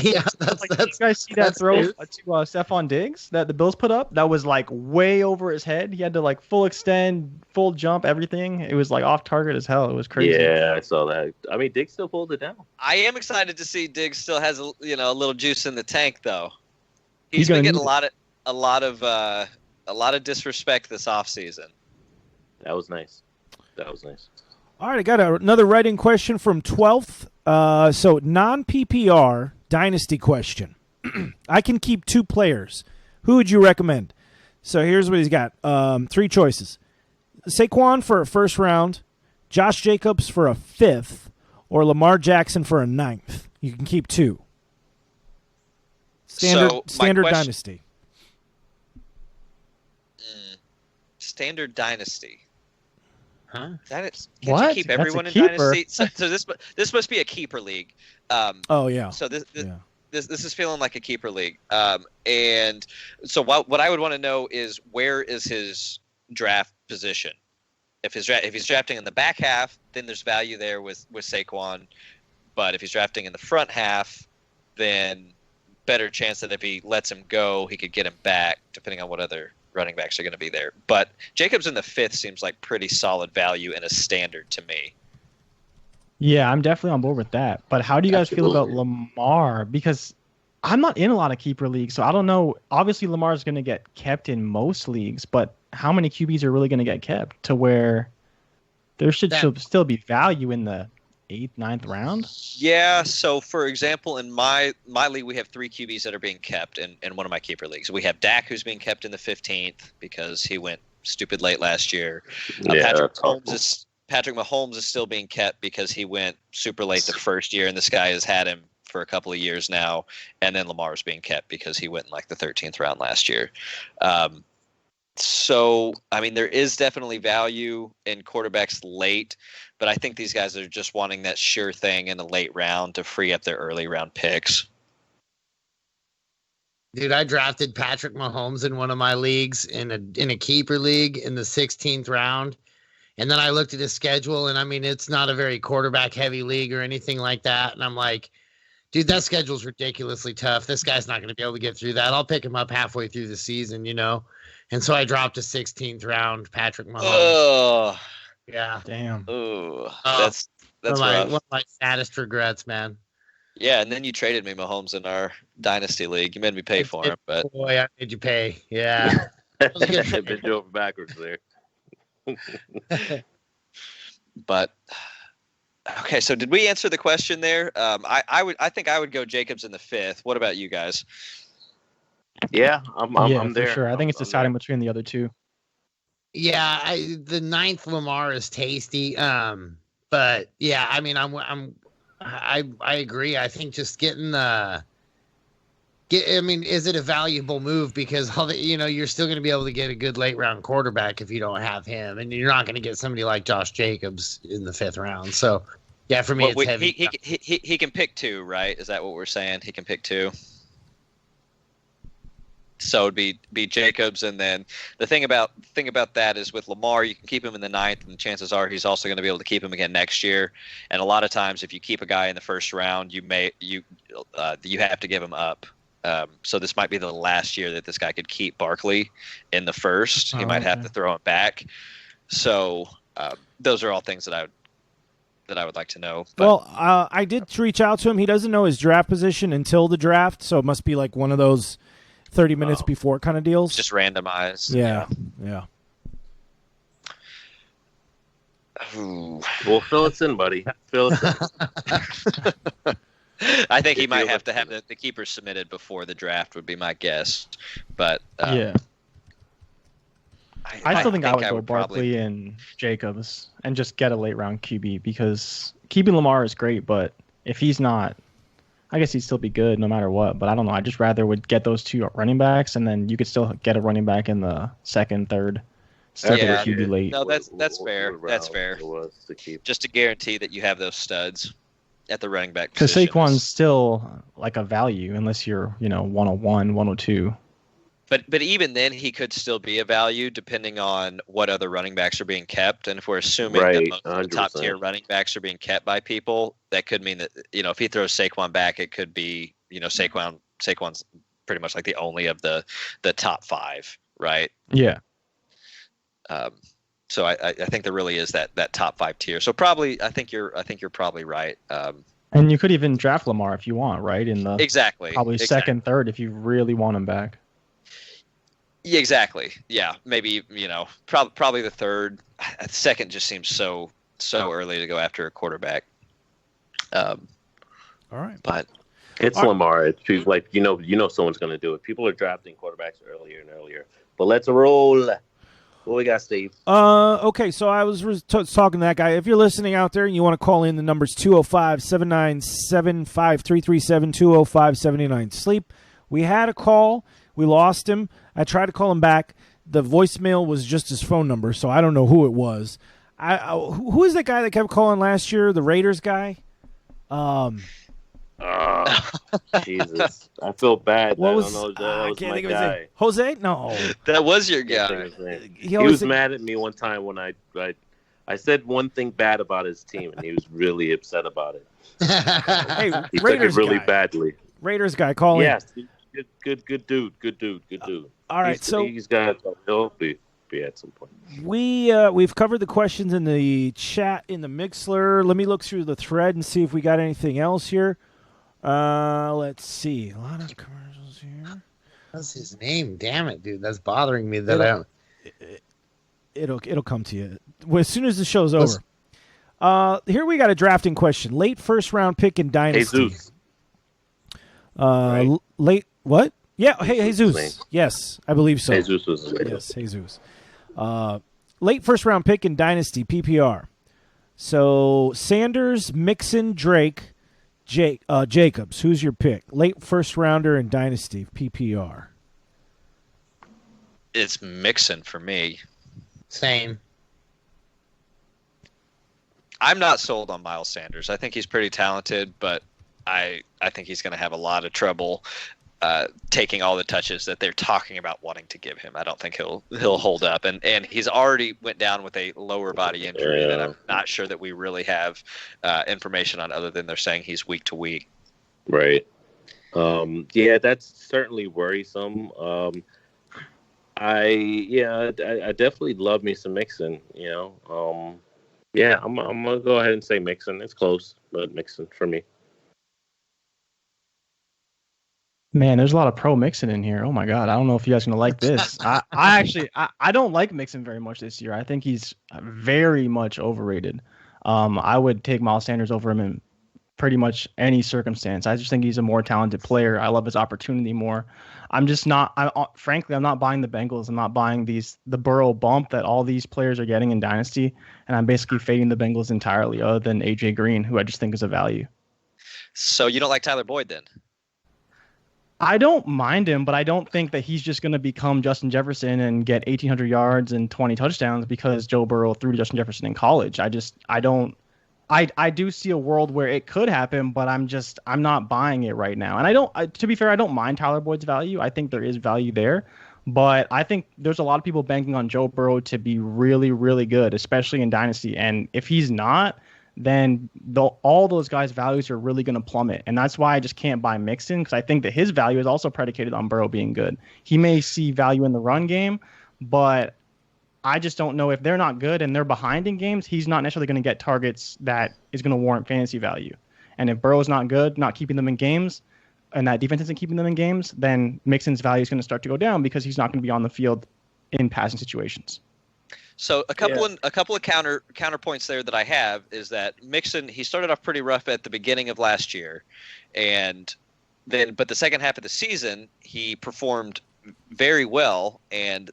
Yeah, that's you guys see that throw to Stephon Diggs that the Bills put up? That was like way over his head. He had to like full extend, full jump, everything. It was like off target as hell. It was crazy. Yeah, I saw that. I mean, Diggs still pulled it down. I am excited to see Diggs still has a little juice in the tank though. He's been getting a lot of disrespect this offseason. That was nice. All right, I got another writing question from 12th. So non-PPR dynasty question. I can keep 2 players. Who would you recommend? So here's what he's got. 3 choices. Saquon for a 1st round, Josh Jacobs for a 5th, or Lamar Jackson for a 9th. You can keep 2. Standard dynasty. Standard dynasty. Huh? Can't what? you keep everyone in keeper. Dynasty? So this must be a keeper league. Oh yeah. So this is feeling like a keeper league. And so what I would want to know is where is his draft position? If he's drafting in the back half, then there's value there with Saquon. But if he's drafting in the front half, then better chance that if he lets him go, he could get him back, depending on what other running backs are going to be there. But Jacobs in the 5th seems like pretty solid value in a standard to me. Yeah, I'm definitely on board with that. But how do you guys feel about Lamar? Because I'm not in a lot of keeper leagues, so I don't know. Obviously, Lamar is going to get kept in most leagues, but how many QBs are really going to get kept to where there should still be value in the 8th, 9th round? Yeah, so for example, in my league, we have 3 QBs that are being kept in one of my keeper leagues. We have Dak, who's being kept in the 15th because he went stupid late last year. Patrick Mahomes is still being kept because he went super late the first year, and this guy has had him for a couple of years now. And then Lamar's being kept because he went in like the 13th round last year. So, I mean, there is definitely value in quarterbacks late, but I think these guys are just wanting that sure thing in the late round to free up their early round picks. Dude, I drafted Patrick Mahomes in one of my leagues in a keeper league in the 16th round. And then I looked at his schedule, and I mean, it's not a very quarterback heavy league or anything like that. And I'm like, dude, that schedule's ridiculously tough. This guy's not going to be able to get through that. I'll pick him up halfway through the season, And so I dropped a 16th round Patrick Mahomes. Oh, yeah. Damn. Oh, that's one of my saddest regrets, man. Yeah, and then you traded me Mahomes in our dynasty league. You made me pay for him, but boy, I made you pay. Yeah, Been over backwards there. But okay, so did we answer the question there? I think I would go Jacobs in the 5th. What about you guys? Yeah, I'm there. For sure. I think it's deciding between the other two. Yeah, the 9th Lamar is tasty. But yeah, I mean, I agree. I think just getting I mean, is it a valuable move? Because you're still going to be able to get a good late round quarterback if you don't have him, and you're not going to get somebody like Josh Jacobs in the 5th round. So, yeah, for me, it's heavy. He can pick 2, right? Is that what we're saying? He can pick 2. So it'd be Jacobs, and then the thing about that is with Lamar, you can keep him in the 9th, and chances are he's also going to be able to keep him again next year. And a lot of times, if you keep a guy in the 1st round, you have to give him up. So this might be the last year that this guy could keep Barkley in the 1st. He might have to throw him back. So those are all things that I would like to know. But, well, I did reach out to him. He doesn't know his draft position until the draft, so it must be like one of those 30 minutes before kind of deals. Just randomized. Yeah. Ooh. Well, fill us in, buddy. Fill us in. I think he might have to have the keepers submitted before the draft would be my guess. But yeah. I still think I would go probably Barkley and Jacobs and just get a late round QB, because keeping Lamar is great, but if he's not, I guess he'd still be good no matter what. But I don't know. I'd just rather would get those 2 running backs, and then you could still get a running back in the 2nd, 3rd. Still get a QB late. No, that's fair. That's fair. Just to guarantee that you have those studs at the running back position. Because Saquon's still like a value unless you're 101, 102. But even then, he could still be a value depending on what other running backs are being kept. And if we're assuming that most of the top tier running backs are being kept by people, that could mean that if he throws Saquon back, it could be Saquon's pretty much like the only of the top 5, right? Yeah. So I think there really is that top 5 tier. So probably I think you're probably right. And you could even draft Lamar if you want, right? In the probably 2nd, 3rd if you really want him back. Yeah, exactly. Yeah, maybe probably the 3rd. 2nd just seems so early to go after a quarterback. All right, but it's Lamar. It's like someone's going to do it. People are drafting quarterbacks earlier and earlier. But let's roll. What we got, Steve? Okay, so I was talking to that guy. If you're listening out there and you want to call in, the number's 205-797-5337, 205-79-SLEEP. We had a call. We lost him. I tried to call him back. The voicemail was just his phone number, so I don't know who it was. Who is that guy that kept calling last year? The Raiders guy? Jesus. I feel bad. What was, I don't know. That was my guy. Jose? No. That was your guy. He was mad at me one time when I said one thing bad about his team, and he was really upset about it. Hey, he Raiders took it really guy. Badly. Raiders guy, call in. Yes. Good dude. All right, he's got he'll be at some point. We've covered the questions in the chat in the Mixler. Let me look through the thread and see if we got anything else here. Let's see. A lot of commercials here. What's his name? Damn it, dude. That's bothering me. That it'll come to you as soon as the show's over. Here we got a drafting question. Late 1st round pick in Dynasty. Jesus. Right. Late what? Yeah. Hey, Jesus. Yes, I believe so. Jesus was the Yes, Jesus. Late 1st round pick in Dynasty PPR. So Sanders, Mixon, Drake, Jacobs. Who's your pick? Late 1st rounder in Dynasty PPR. It's Mixon for me. Same. I'm not sold on Miles Sanders. I think he's pretty talented, but I think he's going to have a lot of trouble taking all the touches that they're talking about wanting to give him. I don't think he'll hold up, and he's already went down with a lower body injury that I'm not sure that we really have information on, other than they're saying he's week to week. Right. Yeah, that's certainly worrisome. I definitely love me some Mixon. Yeah, I'm gonna go ahead and say Mixon. It's close, but Mixon for me. Man, there's a lot of pro Mixon in here. Oh my God, I don't know if you guys are gonna like this. I don't like Mixon very much this year. I think he's very much overrated. I would take Miles Sanders over him in pretty much any circumstance. I just think he's a more talented player. I love his opportunity more. I'm just not. Frankly, I'm not buying the Bengals. I'm not buying the Burrow bump that all these players are getting in Dynasty, and I'm basically fading the Bengals entirely, other than AJ Green, who I just think is a value. So you don't like Tyler Boyd then? I don't mind him, but I don't think that he's just going to become Justin Jefferson and get 1,800 yards and 20 touchdowns because Joe Burrow threw to Justin Jefferson in college. I do see a world where it could happen, but I'm not buying it right now. And to be fair, I don't mind Tyler Boyd's value. I think there is value there, but I think there's a lot of people banking on Joe Burrow to be really, really good, especially in Dynasty. And if he's not, then all those guys' values are really going to plummet. And that's why I just can't buy Mixon, because I think that his value is also predicated on Burrow being good. He may see value in the run game, but I just don't know if they're not good and they're behind in games, he's not necessarily going to get targets that is going to warrant fantasy value. And if Burrow's not good, not keeping them in games, and that defense isn't keeping them in games, then Mixon's value is going to start to go down because he's not going to be on the field in passing situations. So a couple of counterpoints there that I have is that Mixon, he started off pretty rough at the beginning of last year, but the second half of the season he performed very well, and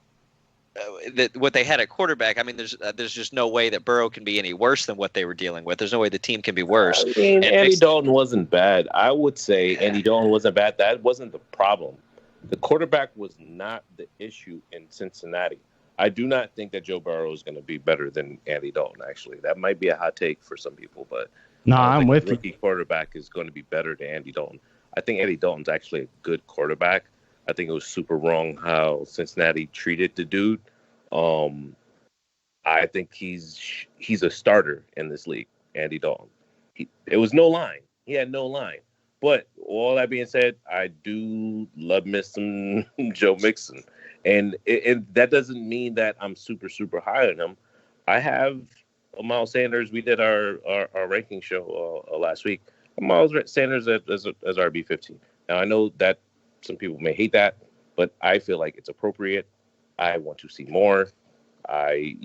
what they had at quarterback, I mean, there's just no way that Burrow can be any worse than what they were dealing with. There's no way the team can be worse. I mean, Andy Dalton wasn't bad. I would say Andy Dalton wasn't bad. That wasn't the problem. The quarterback was not the issue in Cincinnati. I do not think that Joe Burrow is going to be better than Andy Dalton, actually. That might be a hot take for some people, but I'm with you. Rookie quarterback is going to be better than Andy Dalton. I think Andy Dalton's actually a good quarterback. I think it was super wrong how Cincinnati treated the dude. I think he's a starter in this league, Andy Dalton. It was no line. He had no line. But all that being said, I do love Mr. Joe Mixon. And that doesn't mean that I'm super, super high on him. I have Miles Sanders. We did our ranking show last week. Miles Sanders as RB15. Now, I know that some people may hate that, but I feel like it's appropriate. I want to see more. I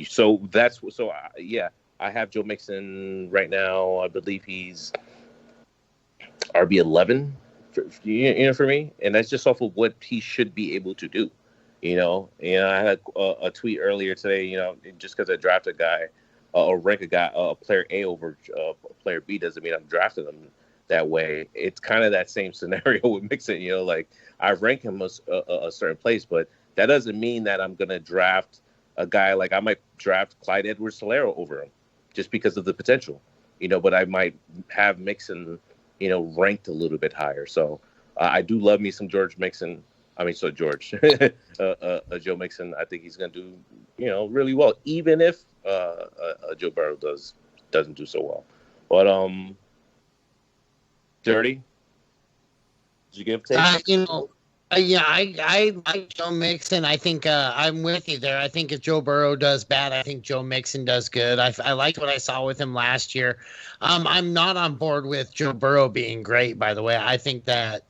have Joe Mixon right now. I believe he's RB11 for me, and that's just off of what he should be able to do. I had a tweet earlier today. Just because I draft a guy or rank a guy, player A over player B doesn't mean I'm drafting them that way. It's kind of that same scenario with Mixon. Like I rank him a certain place, but that doesn't mean that I'm gonna draft a guy like I might draft Clyde Edwards-Helaire over him just because of the potential. But I might have Mixon, ranked a little bit higher. So I do love me some Joe Mixon. I I think he's going to do, really well, even if Joe Burrow doesn't do so well. But Dirty, did you give take? I like Joe Mixon. I think I'm with you there. I think if Joe Burrow does bad, I think Joe Mixon does good. I liked what I saw with him last year. I'm not on board with Joe Burrow being great, by the way. I think that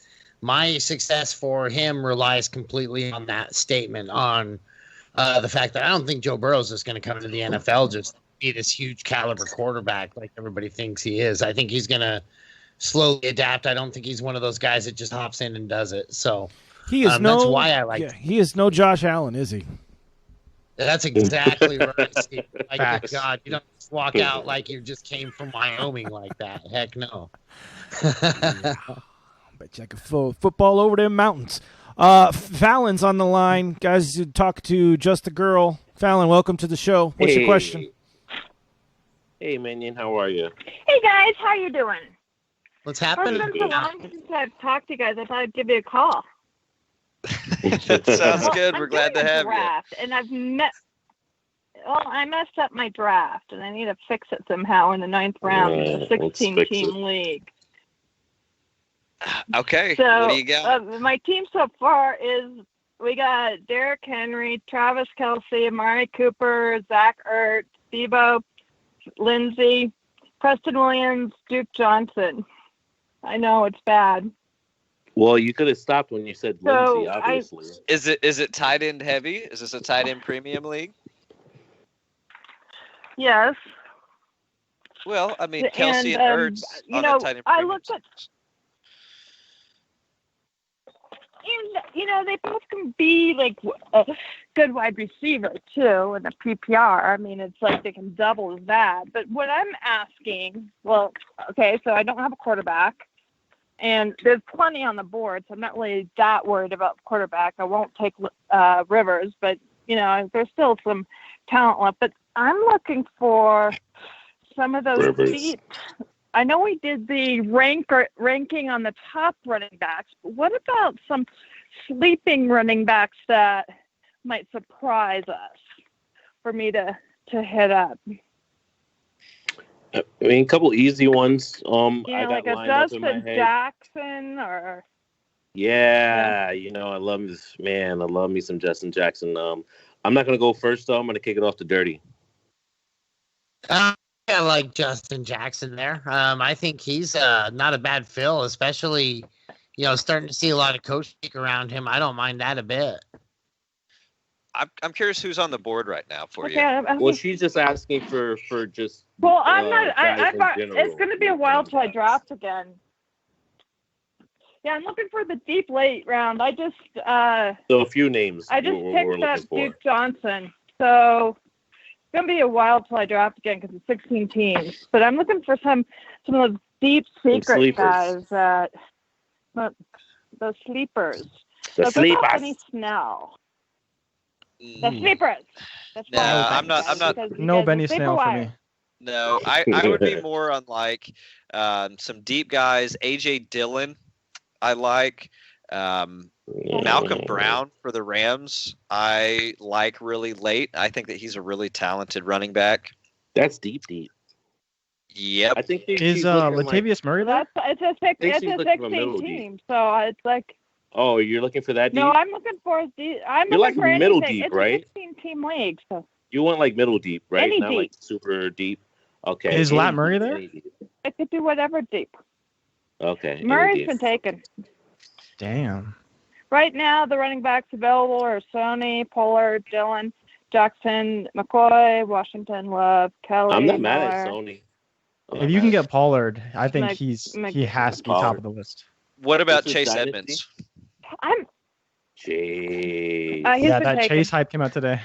my success for him relies completely on that statement, on the fact that I don't think Joe Burrow is just going to come to the NFL just be this huge caliber quarterback like everybody thinks he is. I think he's going to slowly adapt. I don't think he's one of those guys that just hops in and does it. So that's why I like him. He is no Josh Allen, is he? That's exactly right, Steve. Good God, you don't just walk out like you just came from Wyoming like that. Heck no. Bet you I could football over them mountains. Fallon's on the line. Guys, talk to Just a Girl. Fallon, welcome to the show. What's your question? Hey, Minion, how are you? Hey, guys, how you doing? What's happening? It's been so long since I've talked to you guys. I thought I'd give you a call. That sounds good. We're glad to have draft, you. And I messed up my draft, and I need to fix it somehow in the 9th round in the 16-team league. Okay, so, what do you got? My team so far is we got Derrick Henry, Travis Kelce, Amari Cooper, Zach Ertz, Debo, Lindsey, Preston Williams, Duke Johnson. I know it's bad. Well, you could have stopped when you said So Lindsay, obviously. Is it tight end heavy? Is this a tight end premium league? Yes. Well, I mean, Kelsey and Ertz you on know, the tight end I premium. looked at. You know, they both can be like a good wide receiver too in the PPR. I mean, it's like they can double that. But what I'm asking, well, okay, so I don't have a quarterback, and there's plenty on the board, so I'm not really that worried about quarterback. I won't take Rivers, but you know, there's still some talent left. But I'm looking for some of those deep. I know we did the ranking on the top running backs, but what about some sleeping running backs that might surprise us for me to hit up? I mean, a couple easy ones. You know, I got like a lined up in my Justin head. Jackson or. Yeah, you know, I love this man. I love me some Justin Jackson. I'm not gonna go first though. I'm gonna kick it off to Dirty. I like Justin Jackson there. I think he's not a bad fill, especially, you know, starting to see a lot of coaching around him. I don't mind that a bit. I'm curious who's on the board right now for you. Well, she's just asking for just. Well, I'm not. guys in general. It's going to be a while till I draft again. Yeah, I'm looking for the deep late round. I just. So a few names. I just we're picked up looking for. Duke Johnson, so it's going to be a while till I draft again because it's 16 teams. But I'm looking for some of those deep secret guys that the sleepers. The so sleepers. Benny Snell. The sleepers. No, I'm not. No Benny Snell for me. No, I would be more on like some deep guys. AJ Dillon, I like. Malcolm Brown for the Rams, I like really late. I think that he's a really talented running back. That's deep. Yep. I think is Latavius Murray there? It's a 16 team, so it's like. Oh, you're looking for that deep? No, I'm looking for deep. You're like middle deep, it's right? It's a 16-team league, so. You want like middle deep, right? Any Not deep. like super deep. Okay. Is Lat Murray there? I could do whatever deep. Okay. Murray's been taken. Damn. Right now, the running backs available are Sony, Pollard, Dillon, Jackson, McCoy, Washington, Love, Kelly. I'm not mad at Miller. Sony. If you can get Pollard, I think he has to be top of the list. What about This is Chase Dynasty? Edmonds? Chase. Yeah, that Chase hype came out today.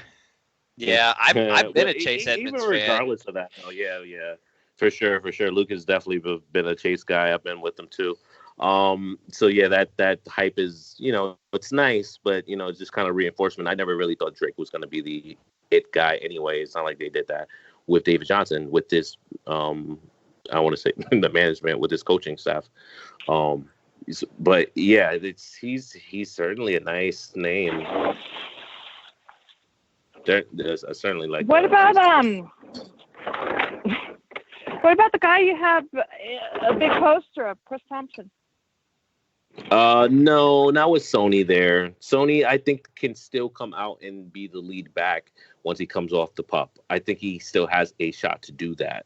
Yeah, I've been a Chase Edmonds even fan. regardless of that, though, yeah, for sure. Luke has definitely been a Chase guy. I've been with him too. So yeah, that hype is, you know, it's nice, but you know, it's just kind of reinforcement. I never really thought Drake was going to be the it guy anyway. It's not like they did that with David Johnson with this. I want to say the management with his coaching staff. But yeah, he's certainly a nice name. I certainly like. What about What about the guy you have a big poster of, Chris Thompson? No, not with Sony there. Sony, I think, can still come out and be the lead back once he comes off the pup. I think he still has a shot to do that.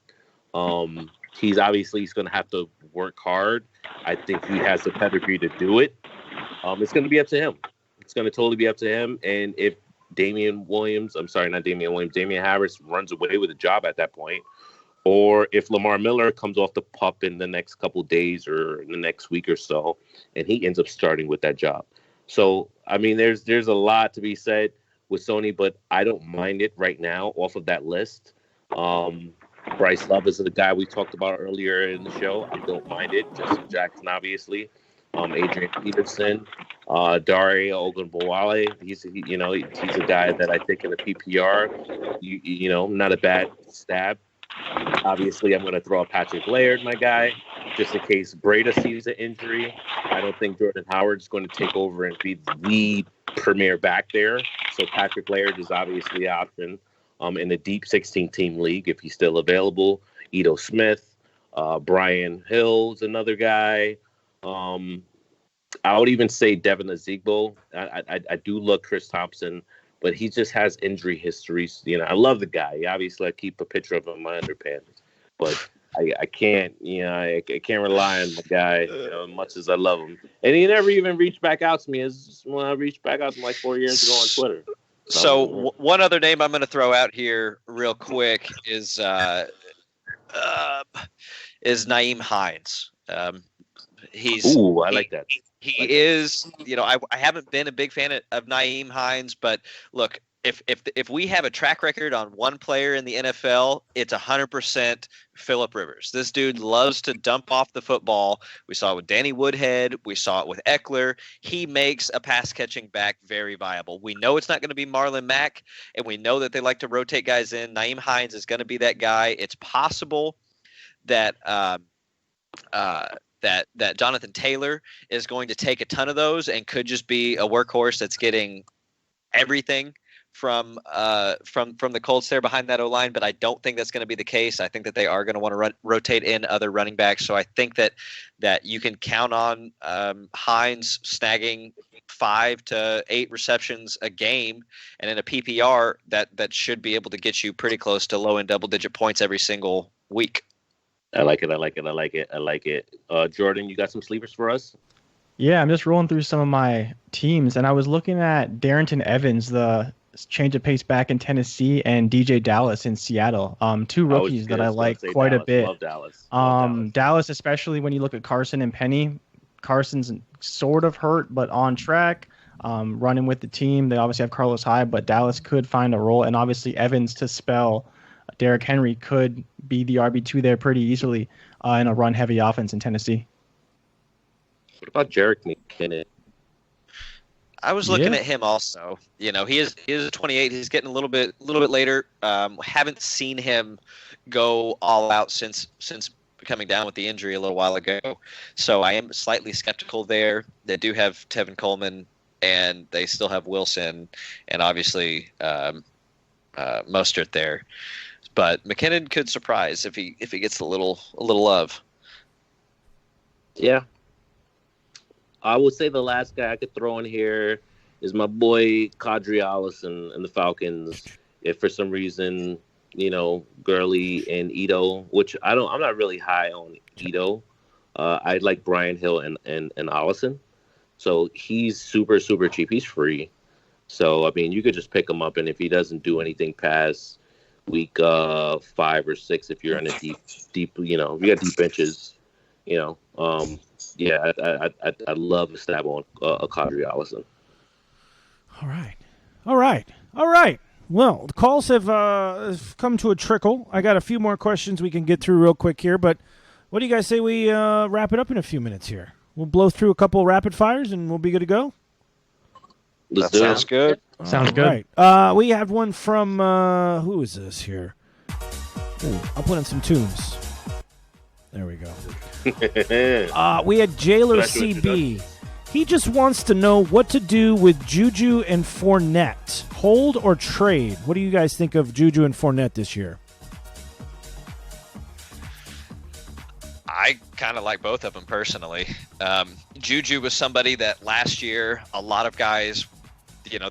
He's going to have to work hard. I think he has the pedigree to do it. It's going to be up to him. It's going to totally be up to him. And if Damian Harris runs away with a job at that point, or if Lamar Miller comes off the pup in the next couple of days or in the next week or so, and he ends up starting with that job. So, I mean, there's a lot to be said with Sony, but I don't mind it right now off of that list. Bryce Love is the guy we talked about earlier in the show. I don't mind it. Justin Jackson, obviously. Adrian Peterson, Dario Ogunbowale. He's a guy that I think in the PPR, you know, not a bad stab. Obviously, I'm going to throw out Patrick Laird, my guy, just in case Breda sees an injury. I don't think Jordan Howard's going to take over and be the premier back there. So Patrick Laird is obviously the option in the deep 16-team league if he's still available. Ito Smith, Brian Hill's another guy. I would even say Devin Azigbo. I do love Chris Thompson, but he just has injury histories. You know, I love the guy. Obviously, I keep a picture of him in my underpants. But I can't, I can't rely on the guy as much as I love him. And he never even reached back out to me as when I reached back out to him like 4 years ago on Twitter. So one other name I'm going to throw out here real quick is Naeem Hines. Ooh, I like that. He is, I haven't been a big fan of Naeem Hines, but look, if we have a track record on one player in the NFL, it's 100% Phillip Rivers. This dude loves to dump off the football. We saw it with Danny Woodhead. We saw it with Eckler. He makes a pass-catching back very viable. We know it's not going to be Marlon Mack, and we know that they like to rotate guys in. Naeem Hines is going to be that guy. It's possible that that Jonathan Taylor is going to take a ton of those and could just be a workhorse that's getting everything from the Colts there behind that O-line, but I don't think that's going to be the case. I think that they are going to want to rotate in other running backs. So I think that you can count on Hines snagging 5 to 8 receptions a game, and in a PPR that should be able to get you pretty close to low-end double-digit points every single week. I like it. Jordan, you got some sleepers for us? Yeah, I'm just rolling through some of my teams, and I was looking at Darrington Evans, the change of pace back in Tennessee, and DJ Dallas in Seattle. Two rookies that I like quite a bit. Love Dallas. Dallas, especially when you look at Carson and Penny. Carson's sort of hurt, but on track, running with the team. They obviously have Carlos Hyde, but Dallas could find a role, and obviously Evans to spell Derrick Henry could be the RB2 there pretty easily in a run-heavy offense in Tennessee. What about Jerick McKinnon? I was looking at him also. He is a 28. He's getting a little bit later. Haven't seen him go all out since coming down with the injury a little while ago. So I am slightly skeptical there. They do have Tevin Coleman, and they still have Wilson, and obviously Mostert there. But McKinnon could surprise if he gets a little love. Yeah. I would say the last guy I could throw in here is my boy Kadri Allison and the Falcons. If for some reason, Gurley and Ito, which I'm not really high on Ito. I like Brian Hill and Allison. So he's super, super cheap. He's free. So, you could just pick him up, and if he doesn't do anything past week 5 or 6, if you're in a deep, if you got deep benches, I love a stab on a Kadri Allison. All right. Well, the calls have come to a trickle. I got a few more questions we can get through real quick here, but what do you guys say we wrap it up in a few minutes here? We'll blow through a couple rapid fires, and we'll be good to go. That sounds good. Sounds good. Right. We have one from, who is this here? Ooh, I'll put in some tunes. There we go. We had Jailer CB. He just wants to know what to do with Juju and Fournette. Hold or trade? What do you guys think of Juju and Fournette this year? I kind of like both of them personally. Juju was somebody that last year a lot of guys,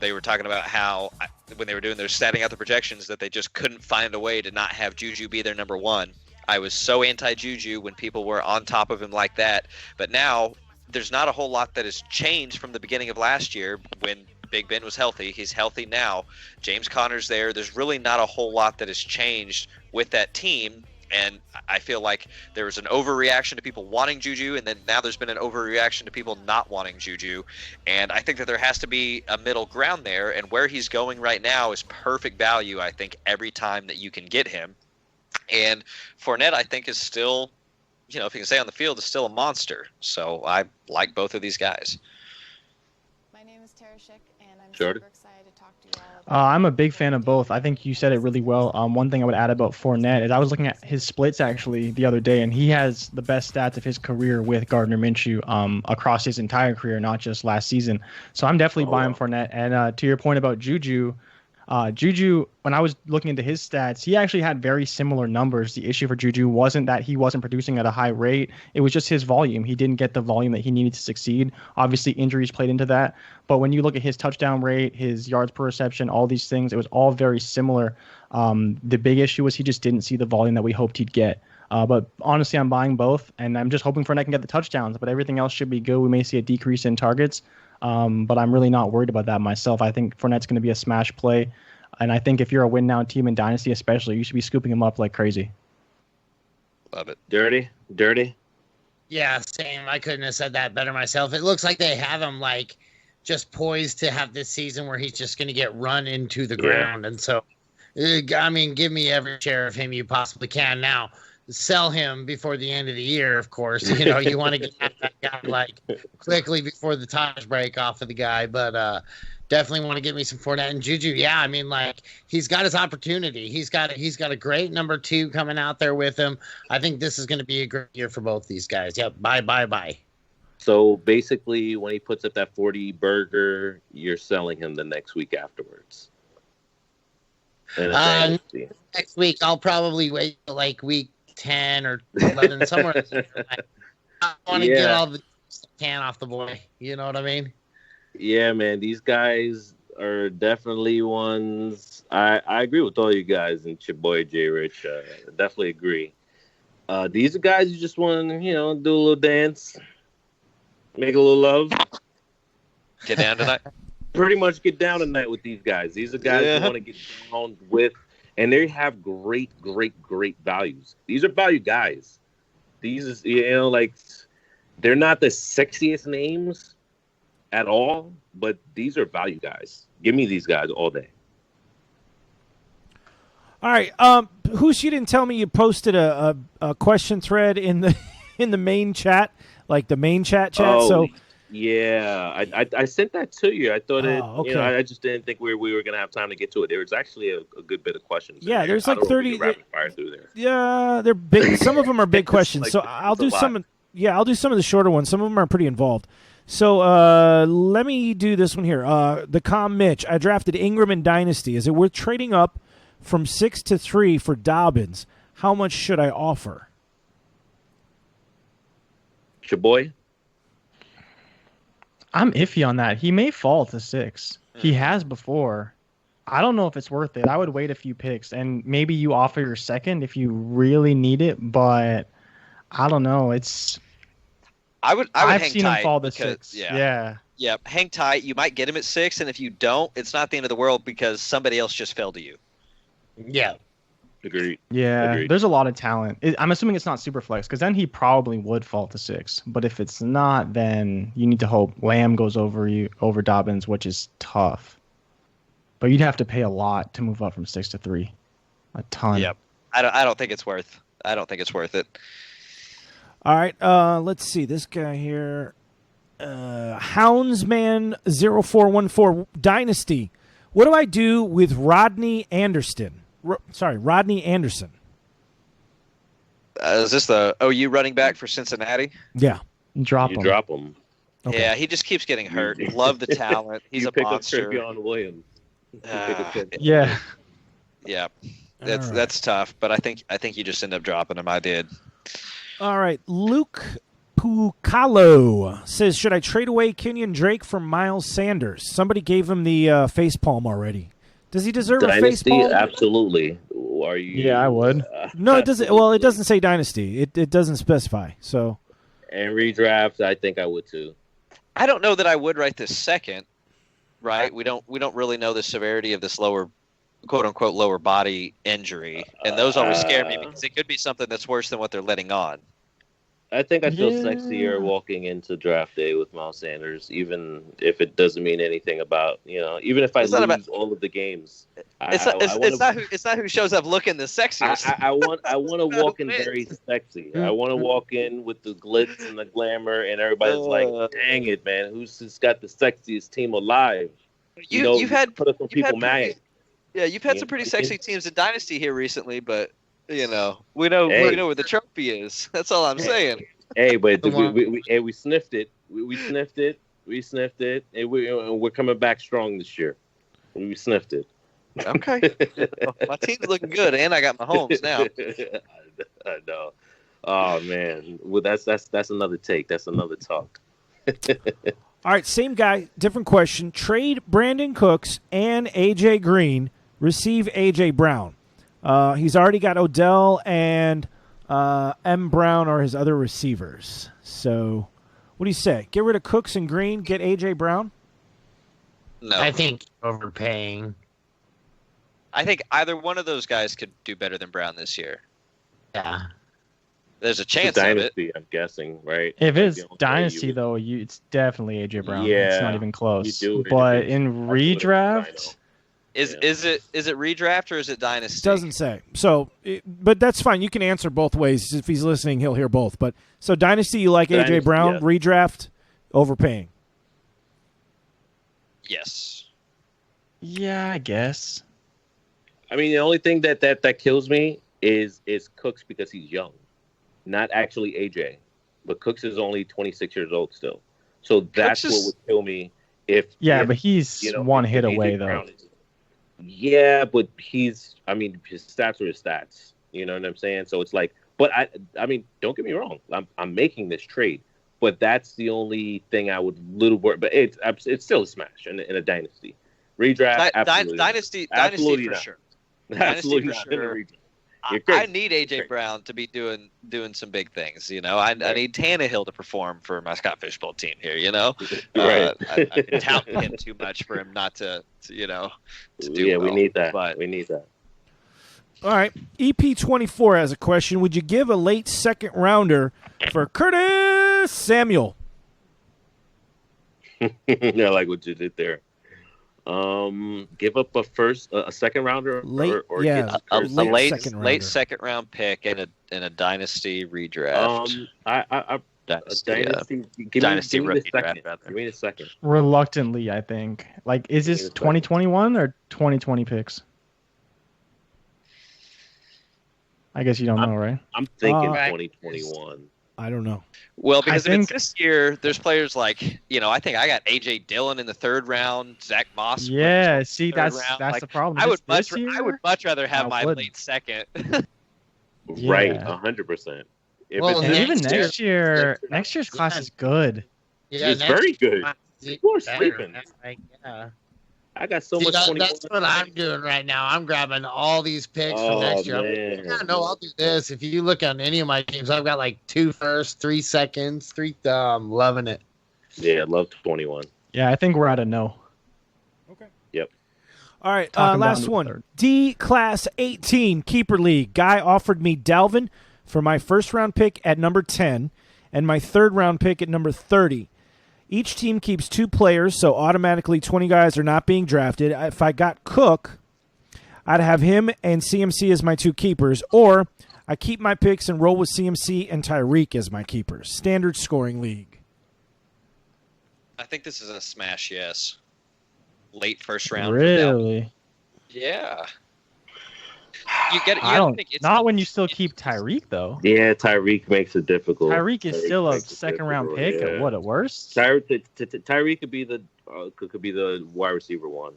they were talking about how when they were doing their statting out the projections that they just couldn't find a way to not have Juju be their number one. I was so anti-Juju when people were on top of him like that. But now there's not a whole lot that has changed from the beginning of last year when Big Ben was healthy. He's healthy now. James Conner's there. There's really not a whole lot that has changed with that team. And I feel like there was an overreaction to people wanting Juju, and then now there's been an overreaction to people not wanting Juju. And I think that there has to be a middle ground there, and where he's going right now is perfect value, I think, every time that you can get him. And Fournette, I think, is still, if you can say on the field, is still a monster. So I like both of these guys. My name is Tara Schick, and I'm Jordan. super excited to talk to you all about I'm a big fan of both. I think you said it really well. One thing I would add about Fournette is I was looking at his splits actually the other day, and he has the best stats of his career with Gardner Minshew across his entire career, not just last season. So I'm definitely buying Fournette. And to your point about Juju, when I was looking into his stats, he actually had very similar numbers. The issue for Juju wasn't that he wasn't producing at a high rate. It was just his volume. He didn't get the volume that he needed to succeed. Obviously, injuries played into that. But when you look at his touchdown rate, his yards per reception, all these things, it was all very similar. The big issue was he just didn't see the volume that we hoped he'd get. But honestly, I'm buying both, and I'm just hoping Fournette can get the touchdowns. But everything else should be good. We may see a decrease in targets, but I'm really not worried about that myself. I think Fournette's going to be a smash play, and I think if you're a win now team in Dynasty especially, you should be scooping him up like crazy. Love it. Dirty. Yeah, same. I couldn't have said that better myself. It looks like they have him like just poised to have this season where he's just going to get run into the ground. And so, I mean, give me every share of him you possibly can. Now, sell him before the end of the year, of course. You know, you want to get that guy like quickly before the tires break off of the guy. But definitely want to get me some Fournette and Juju. Yeah, I mean, like he's got his opportunity. He's got a great number 2 coming out there with him. I think this is going to be a great year for both these guys. Yep. Bye. So basically, when he puts up that 40 burger, you're selling him the next week afterwards. Next week, I'll probably wait till like week 10 or 11, somewhere. I want to get all the can off the boy. You know what I mean? Yeah, man. These guys are definitely ones. I agree with all you guys and your boy J. Rich. Definitely agree. These are guys who just want to, do a little dance, make a little love. Get down tonight. Pretty much get down tonight with these guys. These are guys who want to get down with, and they have great values. These are value guys. These is, like, they're not the sexiest names at all, but these are value guys. Give me these guys all day. All right. Hoosh, you didn't tell me you posted a question thread in the main chat, like the main chat. Oh, so yeah, I sent that to you. I thought okay. I just didn't think we were gonna have time to get to it. There was actually a good bit of questions. Yeah, there's like 30. Rapid fire through there. Yeah, they're big. Some of them are big questions. Like, so I'll do some. Yeah, I'll do some of the shorter ones. Some of them are pretty involved. So let me do this one here. The Com Mitch, I drafted Ingram in Dynasty. Is it worth trading up from 6 to 3 for Dobbins? How much should I offer? Your boy? I'm iffy on that. He may fall to 6. He has before. I don't know if it's worth it. I would wait a few picks, and maybe you offer your second if you really need it, but I don't know. I've seen him fall to 6. Yeah. Yeah, hang tight. You might get him at 6, and if you don't, it's not the end of the world because somebody else just fell to you. Yeah. Agreed. Yeah, Agreed. There's a lot of talent. I'm assuming it's not super flex because then he probably would fall to 6. But if it's not, then you need to hope Lamb goes over Dobbins, which is tough. But you'd have to pay a lot to move up from 6 to 3. A ton. Yep. I don't think it's worth. I don't think it's worth it. All right, let's see. This guy here, Houndsman0414 Dynasty. What do I do with Rodney Anderson? Rodney Anderson. Is this the OU running back for Cincinnati? Yeah. Drop him. Okay. Yeah, he just keeps getting hurt. Love the talent. He's you a pick monster. Up Trevion Williams. Yeah. Yeah. That's tough, but I think you just end up dropping him. I did. All right, Luke Pucalo says, should I trade away Kenyon Drake for Miles Sanders? Somebody gave him the facepalm already. Does he deserve Dynasty? a facepalm? Absolutely. Are you? Yeah, I would. No, it doesn't. Well, it doesn't say Dynasty. It doesn't specify. So. And redraft, I think I would too. I don't know that I would right this second. Right? We don't really know the severity of this lower, quote unquote, lower body injury, and those always scare me because it could be something that's worse than what they're letting on. I think I feel sexier walking into draft day with Miles Sanders, even if it doesn't mean anything about, even if I lose all of the games. It's not who shows up looking the sexiest. I want to walk in very sexy. I want to walk in with the glitz and the glamour, and everybody's like, "Dang it, man! Who's just got the sexiest team alive?" You've had some people mad. Yeah, you've had some pretty sexy teams in Dynasty here recently, but we know we know where the trophy is. That's all I'm saying. Hey, but we sniffed it. We sniffed it. We sniffed it, and we're coming back strong this year. We sniffed it. Okay, my team's looking good, and I got my homes now. I know. Oh man, well that's another take. That's another talk. All right, same guy, different question. Trade Brandon Cooks and A.J. Green. Receive A.J. Brown. He's already got Odell and M. Brown are his other receivers. So, what do you say? Get rid of Cooks and Green, get A.J. Brown? No. I think overpaying. I think either one of those guys could do better than Brown this year. Yeah. There's a chance dynasty, of it. I'm guessing, right? If it's dynasty, though, it's definitely A.J. Brown. It's not even close. But in redraft... Is it redraft or is it dynasty? Doesn't say. So, but that's fine. You can answer both ways. If he's listening, he'll hear both. But so dynasty, you like A.J. Brown. Yes. Redraft, overpaying. Yes. Yeah, I guess. I mean, the only thing that kills me is Cooks because he's young, not actually AJ, but Cooks is only 26 years old still. So that's what would kill me if. Yeah, but he's one hit away though. Yeah, but his stats are his stats. You know what I'm saying? So it's like, but I mean, don't get me wrong. I'm making this trade, but that's the only thing I would little worry. But it's still a smash in a dynasty redraft. Dynasty for sure. Absolutely for not. Sure. I need A.J. Brown to be doing some big things. You know, I need Tannehill to perform for my Scott Fishbowl team here. You know, right. I've been touting him too much for him not to do. Yeah, well, we need that. But, we need that. All right, EP24 has a question. Would you give a late second rounder for Curtis Samuel? I like what you did there. Give up a second rounder, late second round pick in a dynasty redraft. Dynasty rookie draft. Give me a second. Reluctantly, I think. Like, is this 2021 or 2020 picks? I guess you don't know, right? I'm thinking 2021. I don't know. Well, because if it's this year, there's players like, I think I got A.J. Dillon in the third round, Zach Moss. Yeah, see, that's the problem. I would much rather have my late second. Right, 100%. Well, even next year's class is good. Yeah, it's very good. People are sleeping. Yeah. I got so much. That's what I'm doing right now. I'm grabbing all these picks for next year. I'll do this. If you look on any of my teams, I've got like 2 firsts, 3 seconds, 3. I'm loving it. Yeah, love 21. Yeah, I think we're at a no. Okay. Yep. All right, last one. D Class 18 Keeper League. Guy offered me Dalvin for my first round pick at number 10 and my third round pick at number 30. Each team keeps 2 players, so automatically 20 guys are not being drafted. If I got Cook, I'd have him and CMC as my 2 keepers, or I keep my picks and roll with CMC and Tyreek as my keepers. Standard scoring league. I think this is a smash, yes. Late first round. Really? Yeah. Not when you still keep Tyreek, though. Yeah, Tyreek makes it difficult. Tyreek is still a second round pick. Yeah. What, at worst? Tyreek could be the wide receiver one.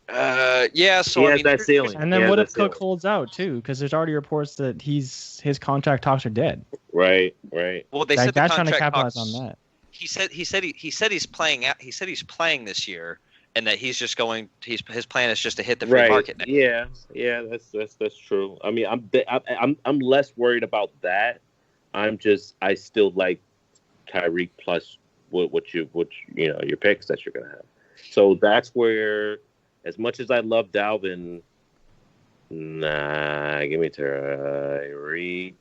Yeah, so he has that ceiling. And then what if Cook holds out too? Because there's already reports that his contract talks are dead. Right. Well, they said that's trying to capitalize on that. He said he's playing out. He said he's playing this year, and that he's just going. His plan is just to hit the free market next year. Yeah, that's true. I mean, I'm less worried about that. I still like Tyreek plus what your picks that you're gonna have. So that's where, as much as I love Dalvin, give me Tyreek.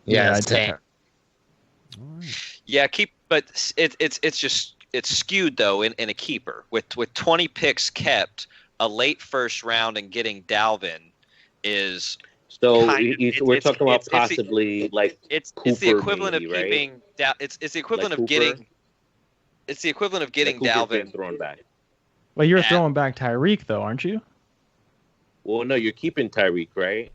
Yeah, that's fair. Yeah, but it's skewed though in a keeper with 20 picks kept, a late first round and getting Dalvin is. So we're talking about possibly like it's Cooper, the equivalent maybe, of right? keeping it's the equivalent like of Cooper? getting. It's the equivalent of getting like Dalvin thrown back. Well, you're throwing back Tyreek though, aren't you? Well, no, you're keeping Tyreek, right?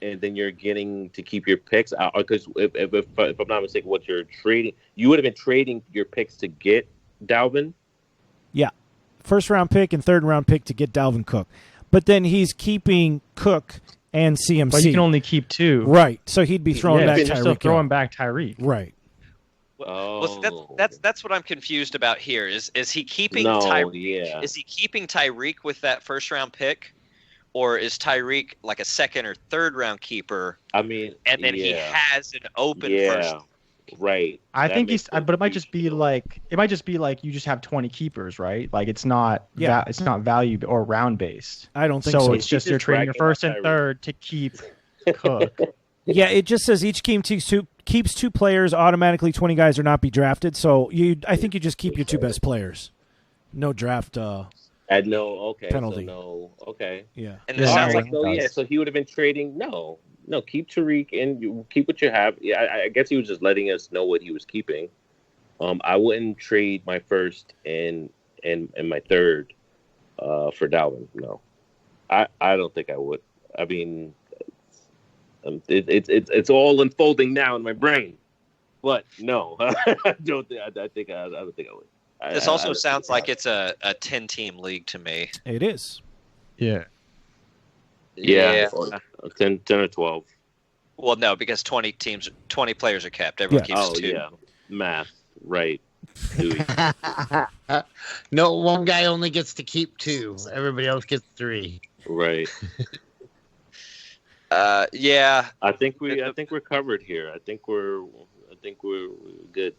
And then you're getting to keep your picks out, because if I'm not mistaken, what you're trading, you would have been trading your picks to get Dalvin. Yeah, first round pick and third round pick to get Dalvin Cook, but then he's keeping Cook and CMC. But you can only keep 2, right? So he'd be throwing back Tyreek. Still throwing back Tyreek, right? Well, that's what I'm confused about here. Is he keeping Tyreek? Yeah. Is he keeping Tyreek with that first round pick, or is Tyreek like a second or third round keeper? I mean, and then he has an open first. Right. I think but it might just be like you just have 20 keepers, right? Like it's not it's not value or round based. I don't think so. So it's just you're trading your first and third to keep Cook. Yeah, it just says each team keeps 2 players, automatically 20 guys or not be drafted. So I think you just keep your 2 best players. No draft At no penalty. So okay. Yeah. And it sounds like so he would have been trading No, keep Tariq and you keep what you have. Yeah, I guess he was just letting us know what he was keeping. I wouldn't trade my first and my third for Dalvin. No, I don't think I would. I mean, it's all unfolding now in my brain, but no, I don't think I would. This also sounds like it's a 10-team league to me. It is. Yeah. Yeah. 10 or 12. Well, no, because 20 players are kept. Everyone keeps 2. Yeah. Math. Right. No, one guy only gets to keep 2. Everybody else gets 3. Right. Yeah. I think we're covered here. I think we're good.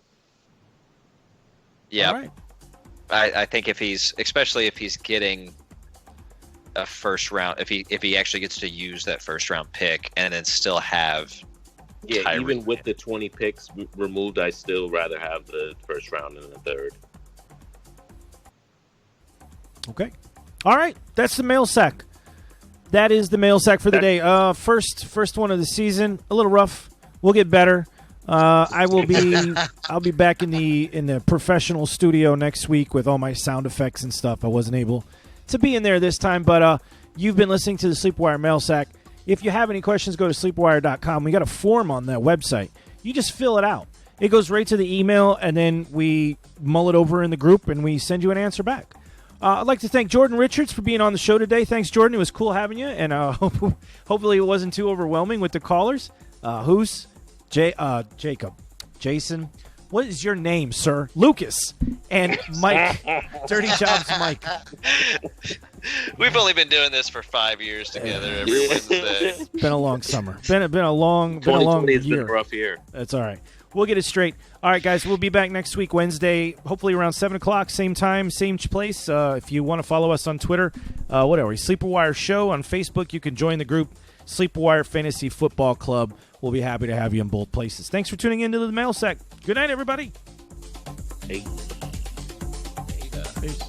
Yeah. Right. I think especially if he's getting a first round, if he actually gets to use that first round pick and then still have Tyreek. Even with the 20 picks removed, I still rather have the first round and the third. Okay. All right. That's the mail sack. That is the mail sack for the day. First one of the season. A little rough. We'll get better. I'll be back in the professional studio next week with all my sound effects and stuff. I wasn't able to be in there this time, but you've been listening to the Sleepwire Mail Sack. If you have any questions, go to sleepwire.com. We got a form on that website. You just fill it out. It goes right to the email, and then we mull it over in the group, and we send you an answer back. I'd like to thank Jordan Richards for being on the show today. Thanks, Jordan. It was cool having you, and hopefully it wasn't too overwhelming with the callers. Jacob, Jason, what is your name, sir? Lucas, and Mike. Dirty Jobs, Mike. We've only been doing this for 5 years together every Wednesday. It's been a long summer. Been a long year. 2020 has been a rough year. That's all right. We'll get it straight. All right, guys, we'll be back next week, Wednesday, hopefully around 7 o'clock, same time, same place. If you want to follow us on Twitter, whatever, Sleeper Show on Facebook, you can join the group, Sleeper Fantasy Football Club. We'll be happy to have you in both places. Thanks for tuning into the Mail Sack. Good night, everybody. Hey. Peace.